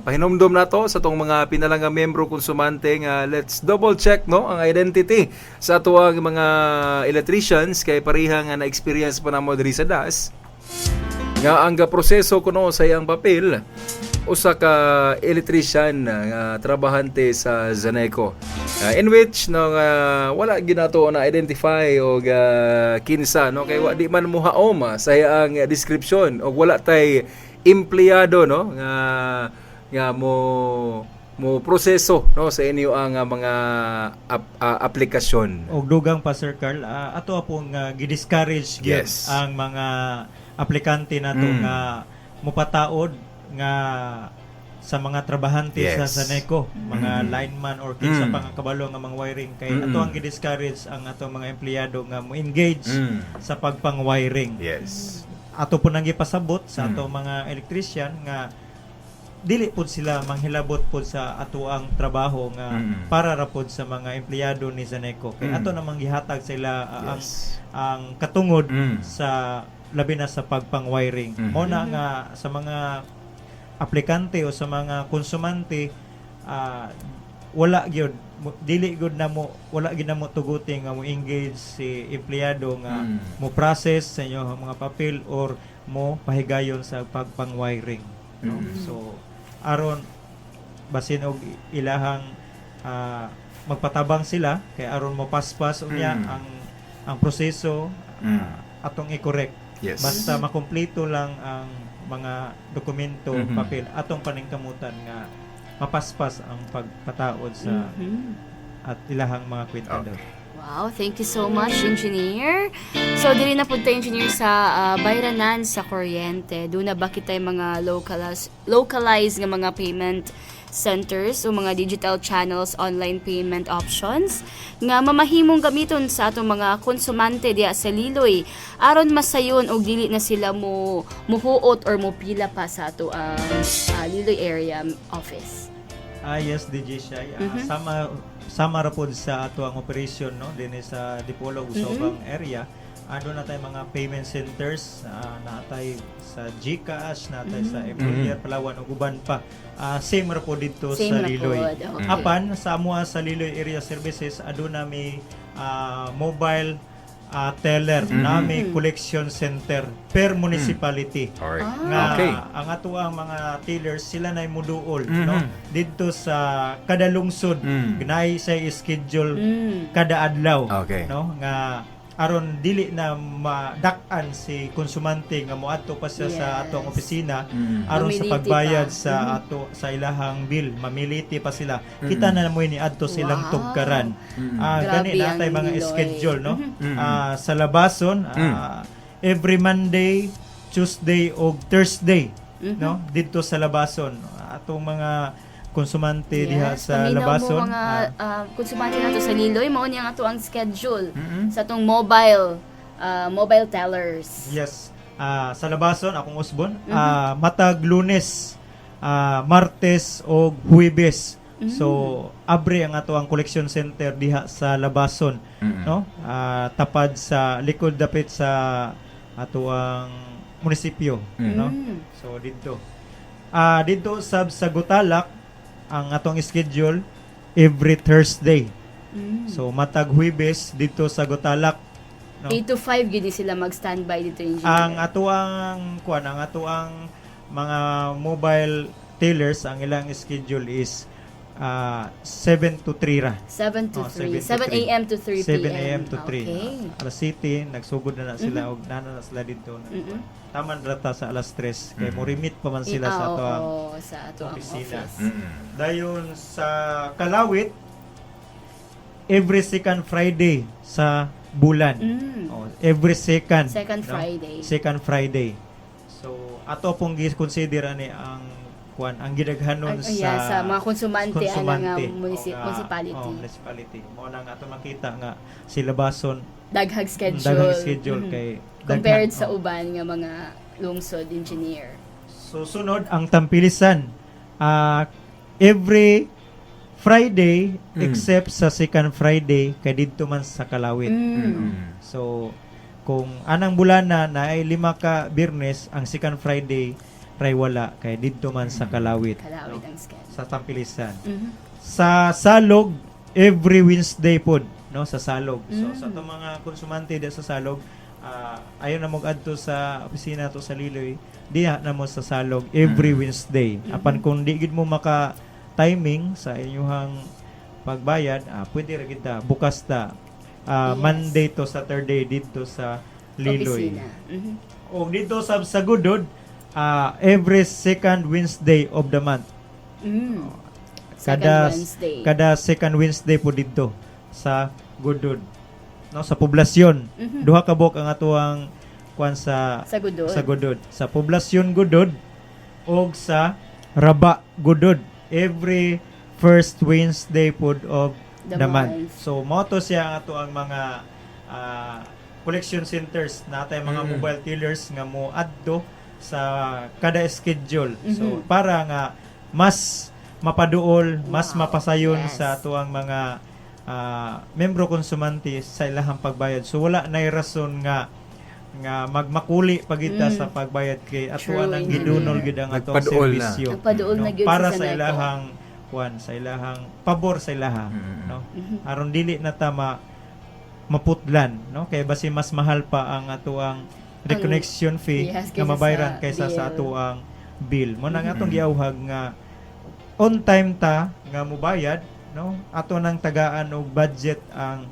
Pahinomdom na to sa tong mga pinalanggang membro konsumante nga let's double check, no, ang identity sa tuwang mga electricians kay pareha nga na experience pa namo diri sa DAS nga ang proseso kuno sa iyang papel usa ka electrician nga trabahante sa Zaneco in which no wala ginato na identify og kinsa, no, kay wa di man mo haom sa iyang description og wala tay empleyado, no, nga mo proseso, no, sa inyo ang mga aplikasyon. Og dugang pa Sir Carl ato pong gi-discourage ang mga aplikante nato nga mopataod nga sa mga trabahante sa Zaneco, mga lineman or kinsa pa nga kabalo nga mga wiring kay ato ang gi-discourage ang ato mga empleyado nga mo engage sa pagpang-wiring. Ato po nang gipasabot sa ato mga electrician nga dili pod sila manghilabot pod sa ato ang trabaho nga para ra pod sa mga empleyado ni Zaneco kay ato namang gihatag sila ang katungod sa labi na sa pagpang-wiring. Mo na nga sa mga aplikante o sa mga konsumante wala gyud dili gyud na mo wala gyud na mo tuguti nga mo engage si empleyado nga mo process sa inyo mga papel or mo pahigayon sa pagpang-wiring, no? So aron basin og ilahang magpatabang sila kay aron mo paspas unya ang proseso atong i-correct. Basta makumpleto lang ang mga dokumento, papel atong paningkamutan nga mapaspas ang pagpataod sa at ilahang mga kwentador. Wow, thank you so much, engineer. So diri na pud ta engineer sa bayranan sa kuryente. Doon na ba kita mga localized nga mga payment centers o mga digital channels, online payment options nga mamahimong gamiton sa atong mga konsumante diya sa Liloy aron masayon og dili na sila mo muhuot or mopila pa sa ato ang Liloy area office. Yes, DJ Shay. Sama ra pod sa ato ang operation no dinhi sa Dipolog Usobang area. Ano na tayo mga payment centers, natay sa GCash, natay sa Employer, Palawan, ug uban pa. Same ra po dito Same sa ra Liloy. pod, okay. Apan sa amuha sa Liloy Area Services, aduna may mobile teller, na may collection center per municipality. Alright. Nga Okay. ang ato ang mga tellers sila nay muduol no dito sa kada lungsod gnay sa schedule kada adlaw Okay. no nga aron dili na madak-an si konsumante nga moadto pa siya sa ato ang opisina aron sa Mamiliti pagbayad pa. sa ato sa ilahang bill, mamiliti pa sila. Kita na mo ni adto silang Wow. tugkaran. Grabe Gani na tay ang mga Liloy. schedule no. Sa labason every Monday, Tuesday o Thursday no dito sa labason atong mga konsumante diha sa paminaw labason. mo mga konsumante nato sa Liloy mao ni ang ato ang schedule sa atong mobile tellers. Yes. Sa labason akong usbon matag Lunes, Martes o Huwebes. So abre ang ato ang collection center diha sa labason no. Tapad sa likod dapit sa ato ang munisipyo no. So dito dito sa Gutalak ang atong schedule every Thursday. So matag Huwebes dito sa Gutalak no. 8 to 5 gid sila mag-standby dito engineer. Ang atuang mga mobile tailors ang ilang schedule is 7 to 3 ra. 7 to 3. 7 7 a.m. to 3 p.m. 7 a.m. to 3. Okay. Alas 7 nagsugod na sila og nana na sila dito. Taman rata sa alas 3 kay mo remit pa man sila sa ato ang sa ato ang opisina. office. Dayon sa Kalawit every second Friday sa bulan. Every second Friday. Second Friday. So ato pong gi-consider ani ang ang gidaghanon sa mga konsumante nga municipality. Municipality. Mo nang ato makita nga si labason daghang schedule. Kay compared sa uban nga mga lungsod engineer. So sunod ang tampilisan every Friday except sa second Friday kay didto man sa Kalawit. So kung anang bulana na ay 5 ka Biyernes, ang second Friday ray wala kay didto man sa Kalawit. Kalawit ang schedule. Sa tampilisan. Sa Salog every Wednesday pod no sa Salog. So sa to mga konsumante di sa Salog ayon na mo adto sa opisina to sa Liloy diha na mo sa Salog every Wednesday. Apan kung di gid mo maka timing sa inyong pagbayad pwede ra gid ta bukas ta Monday to Saturday dito sa Liloy. O dito sa Gudod every second Wednesday of the month. Kada second Wednesday po dito sa Gudod. No, sa poblasyon. Duha ka buok ang atuang kuan sa Gudod. Sa poblasyon Gudod og sa Raba Gudod every first Wednesday po of the month. So mo to siya ang atuang mga collection centers natay mga mobile tellers nga mo adto sa kada schedule. So para nga mas mapaduol, mas mapasayon sa atuang mga membro konsumante sa ilahang pagbayad. So wala nay rason nga magmakuli pagita sa pagbayad kay atuan ang gidunol gid ang atong serbisyo. Para sa ilahang sa ilahang pabor sa ilaha, no? Aron dili na ta maputlan, no? Kay basi mas mahal pa ang atuang reconnection fee nga mabayaran kaysa sa atuang bill. Mo nang atong giawhag nga on time ta nga mobayad, no? Ato nang tagaan og budget ang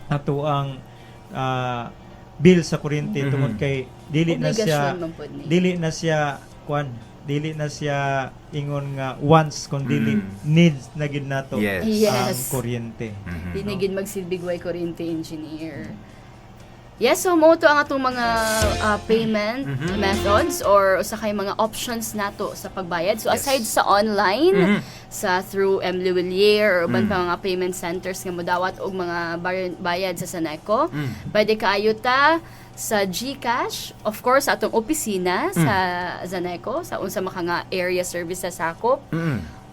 atuang bill sa kuryente tungod kay dili na siya ingon nga once kun dili needs na gid nato ang kuryente. Dili gid magsilbig way kuryente engineer. Yes, so mo to ang atong mga payment methods or usa kay mga options nato sa pagbayad. So aside sa online, sa through Louvillier or uban pa mga payment centers nga modawat og mga bayad sa Zaneco, pwede kaayo ta sa GCash, of course sa atong opisina sa Zaneco, sa unsa maka nga area services sakop.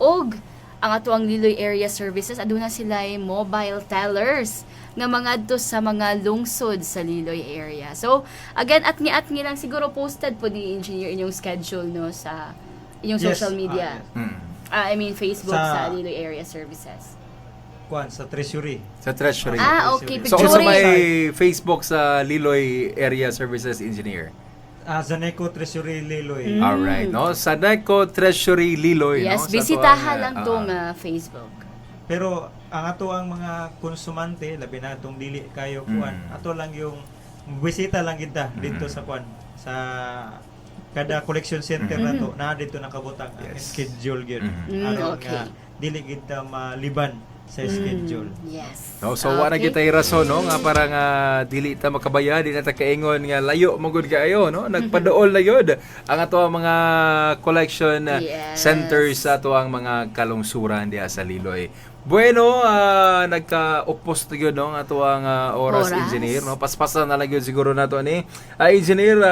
Og ang atuang Liloy Area Services, aduna sila mobile tellers nga mga adto sa mga lungsod sa Liloy area. So, again, at-ngi lang siguro posted po ni Engineer inyong schedule no sa inyong social media. I mean, Facebook sa Liloy Area Services. Sa Treasury. Sa Treasury. Okay. So, also may Facebook sa Liloy Area Services Engineer. Zaneco Treasury Liloy. Alright, no? Zaneco Treasury Liloy. Yes, no? bisitahan lang itong Facebook. Pero ang ato ang mga konsumante, labi na itong dili kayo kuan, ato lang yung bisita lang kita dito sa kuan, sa kada collection center na to, na dito nakabutang ang schedule gyud. Aron nga dili kita maliban sa schedule. Yes. No, so wala kita rason no nga parang dili ta makabaya, di na ta kaingon nga layo magud kaayo no. Nagpaduol na yun ang ato ang mga collection centers sa ato ang mga kalungsuran diha sa Liloy. Bueno, nagka-upos yun no ang ato ang oras, engineer no. Paspasan na lang yun siguro nato ni engineer,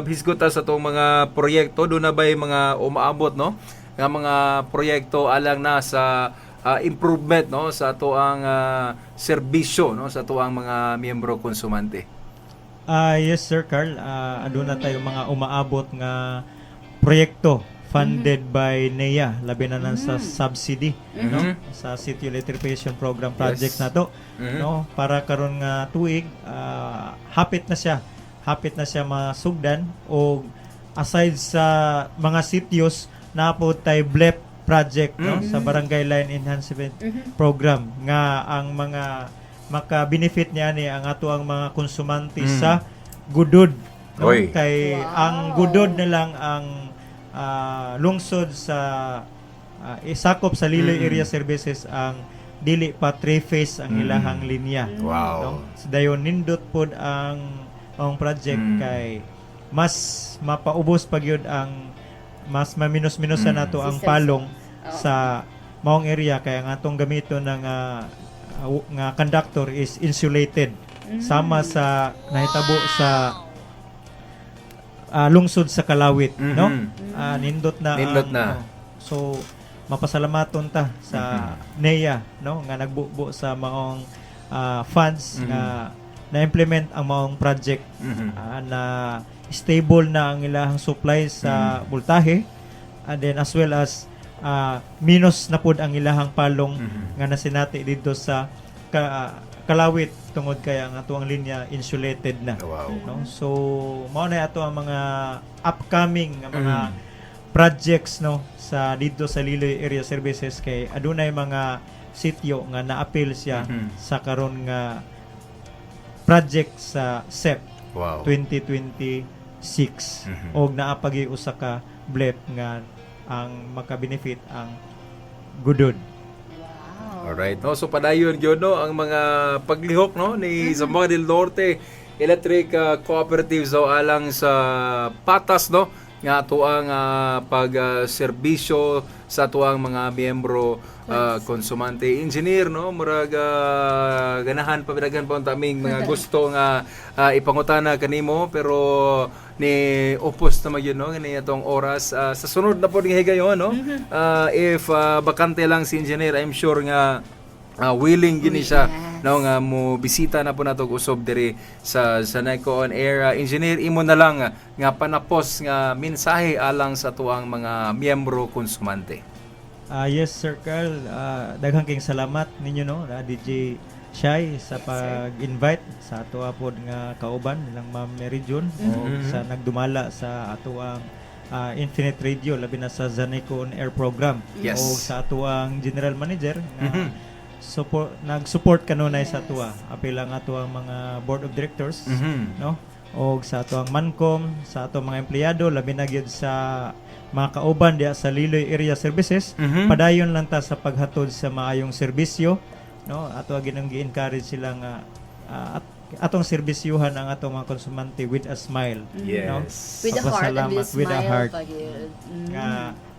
hisgot ta sa atong mga proyekto do na bay mga umaabot no nga mga proyekto alang na sa improvement no sa ato ang serbisyo no sa ato ang mga miyembro konsumante. Yes sir Carl, aduna tayo mga umaabot nga proyekto funded by NEA, labi na sa subsidy no sa City Electrification Program project nato no para karon nga tuig hapit na siya masugdan o aside sa mga sityos na po tay BLEP project no sa Barangay Line Enhancement Program nga ang mga maka-benefit niya ni ang ato ang mga konsumante sa Gudod no? Kay ang Gudod na lang ang lungsod sa isakop sa Liloy Area Services ang dili pa 3-phase ang ilahang linya. No? So, dayon nindot pod ang project kay mas mapaubos pag yun ang mas maminus-minusan nato ang palong sa maong area kaya ang atong gamito ng nga conductor is insulated sama sa nahitabo sa lungsod sa Kalawit no nindot na so mapasalamaton ta sa NEA no nga nagbubo sa maong funds nga na-implement ang maong project na stable na ang ilahang supply sa voltahe and then as well as minus na pod ang ilahang palong nga nasinati dito sa Kalawit tungod kaya ang ato ang linya insulated na no so mao na ato ang mga upcoming nga mga projects no sa dito sa Liloy Area Services kay adunay mga sityo nga na-appeal siya sa karon nga project sa SEP 2026 og naapagi usa ka BLEP nga ang maka-benefit ang Gudod. Alright, no? So padayon gyud no ang mga paglihok no ni Zamboanga del Norte Electric Cooperative so alang sa patas no nga ato ang pag-serbisyo sa ato ang mga miyembro konsumante. Engineer no murag ganahan pabidagan pa taming mga gusto nga ipangutana kanimo pero ni upos na magyud no kani atong oras sa sunod na pod nga higayon no if bakante lang si engineer I'm sure nga willing gini siya no nga mo bisita na po nato usob diri sa Zaneco on Air. Engineer imo na lang nga panapos nga mensahe alang sa tuang mga miyembro konsumante. Yes Sir Carl, daghang king salamat ninyo no DJ Shai sa pag-invite sa ato pod nga kauban nilang Ma'am Mary June o sa nagdumala sa ato ang Infinite Radio labi na sa Zaneco on Air program o sa ato ang General Manager nga nag-support kanunay sa ato apil ang ato ang mga board of directors no o sa ato ang Mancom sa ato mga empleyado labi na gyud sa mga kauban diya sa Liloy Area Services padayon lang ta sa paghatod sa maayong serbisyo no ato ginang gi-encourage sila nga at atong serbisyuhan ang atong mga konsumante with a smile. No? Yes. With a heart and with a With a smile. heart. Pagid. Nga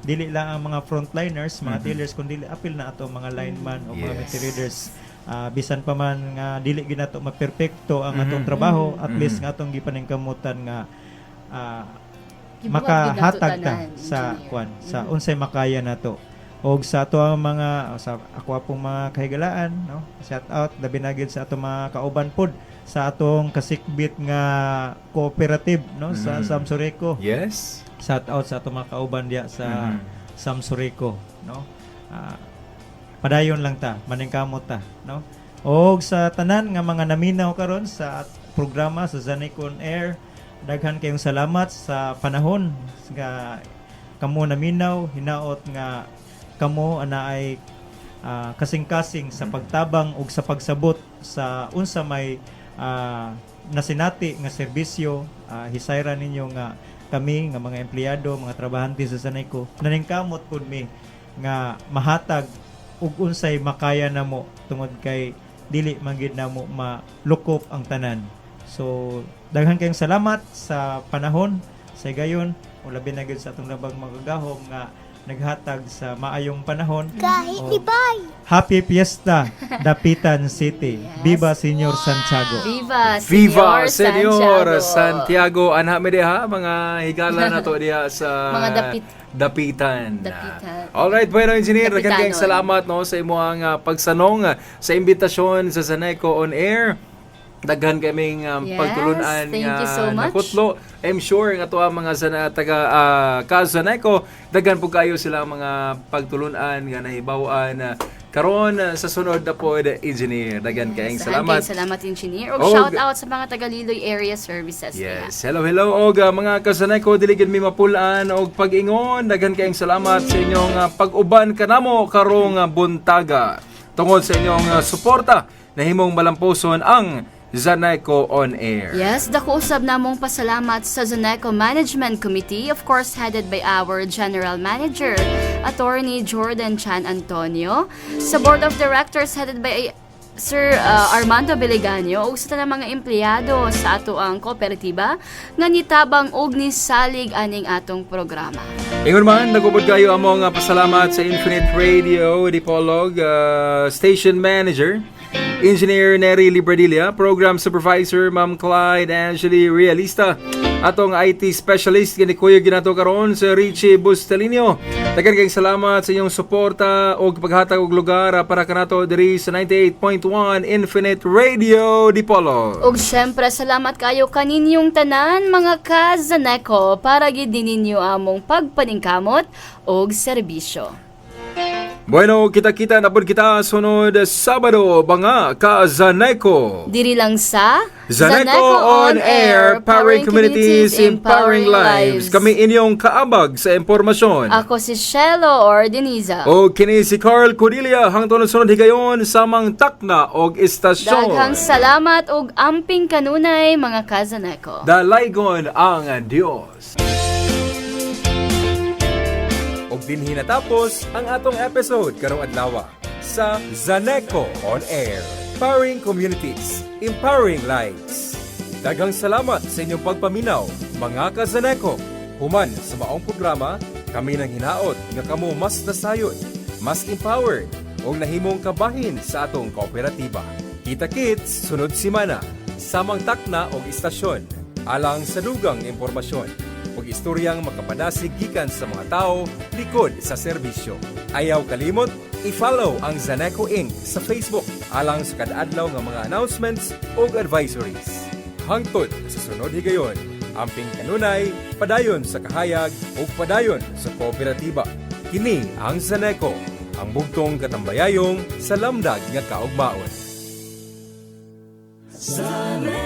dili lang ang mga frontliners, mga tailors, kundi apil na ato mga lineman o mga Yes. meter readers. Bisan pa man nga dili ginato maperpekto ang atong trabaho, at least nga atong gipaningkamutan nga makahatag ta sa kwan, sa unsay makaya nato. Og sa ato ang mga sa ako pong mga kahigalaan, no? Shout out labi na gid sa ato mga kauban pod sa atong kasikbit nga cooperative, no, sa Samsureco. Yes. Shout out sa ato mga kauban diya sa Samsureco, no. Padayon lang ta, maningkamot ta, no. Og sa tanan nga mga naminaw karon sa programa sa Zaneco on Air, daghan kayong salamat sa panahon nga kamo naminaw, hinaot nga kamo ana ay kasing-kasing sa pagtabang ug sa pagsabot sa unsa may nasinati nga serbisyo. Hisayra ninyo nga kami nga mga empleyado, mga trabahante sa Zaneco, naningkamot pud mi nga mahatag ug unsay makaya namo tungod kay dili man gid namo malukop ang tanan. So daghan kayong salamat sa panahon sa gayon, labi na gid sa atong labang magagahom nga naghatag sa maayong panahon. Kahit libay. Happy Fiesta, Dapitan City. Viva Señor Santiago. Viva Viva Senyor Santiago. Santiago. Anha mi diha mga higala na to diha sa Mga Dapitan. Dapitan. Alright, bueno engineer, Dapitanon. daghang kayong salamat no sa imong pagsanong sa imbitasyon sa Zaneco on Air. Daghan kaming Yes, pagtulunan thank you so much. nakutlo. I'm sure nga to ang mga Zaneco, daghan po kayo sila mga pagtulunan nga nahibaw-an karon sa sunod na pod engineer. Daghan kayong salamat. Salamat, engineer. Og Og- shout out sa mga taga-Liloy area services. Yes, hello og mga ka-Zaneco, dili gid mi mapulaan og pag-ingon. Daghan kayong salamat sa inyong pag-uban kanamo karong buntaga. Tungod sa inyong suporta, nahimong malamposon ang Zaneco on Air. Yes, dako usab namong pasalamat sa Zaneco Management Committee, of course headed by our General Manager, Attorney Jordan Chan Antonio, sa Board of Directors headed by Sir Armando Beliganyo, ug sa tanang mga empleyado sa ato ang kooperatiba nga nitabang og nisalig aning atong programa. Ingon man, nagubod kayo among pasalamat sa Infinite Radio, Dipolog, Station Manager, Engineer Nery Libradilla, Program Supervisor Ma'am Clyde Angeli Realista, atong IT Specialist gini Kuya ginato karon sa Richie Bustelino. Daghan kayong salamat sa inyong suporta o paghatag og lugar para kanato diri sa 98.1 Infinite Radio Dipolog. Ug syempre salamat kayo kaninyong tanan mga ka-Zaneco para gid ninyo among pagpaningkamot og serbisyo. Bueno, kita-kita na po kita sunod Sabado, mga ka-Zaneco. Diri lang sa Zaneco on Air, powering communities, empowering lives. Kami inyong kaabag sa impormasyon. Ako si Shelo or Deniza. O kini si Carl Cordelia, hangtod sunod higayon samang takna og istasyon. Daghang salamat ug amping kanunay mga ka-Zaneco. Dalaygon ang Dios. Og dinhi natapos ang atong episode karong adlaw sa Zaneco on Air, powering communities, empowering lives. Daghang salamat sa inyong pagpaminaw, mga ka-Zaneco. Human sa maong programa, kami nang hinaot nga kamo mas nasayod, mas empowered, og nahimong kabahin sa atong kooperatiba. Kita-kits sunod simana, samang takna og istasyon, alang sa dugang impormasyon ug istoryang makapadasig gikan sa mga tao likod sa serbisyo. Ayaw kalimot, i-follow ang Zaneco Inc. sa Facebook alang sa kada-adlaw nga mga announcements ug advisories. Hangtod sa sunod higayon, amping kanunay, padayon sa kahayag ug padayon sa kooperatiba. Kini ang Zaneco, ang bugtong katambayayong sa lamdag nga kaugmaon. Zaneco.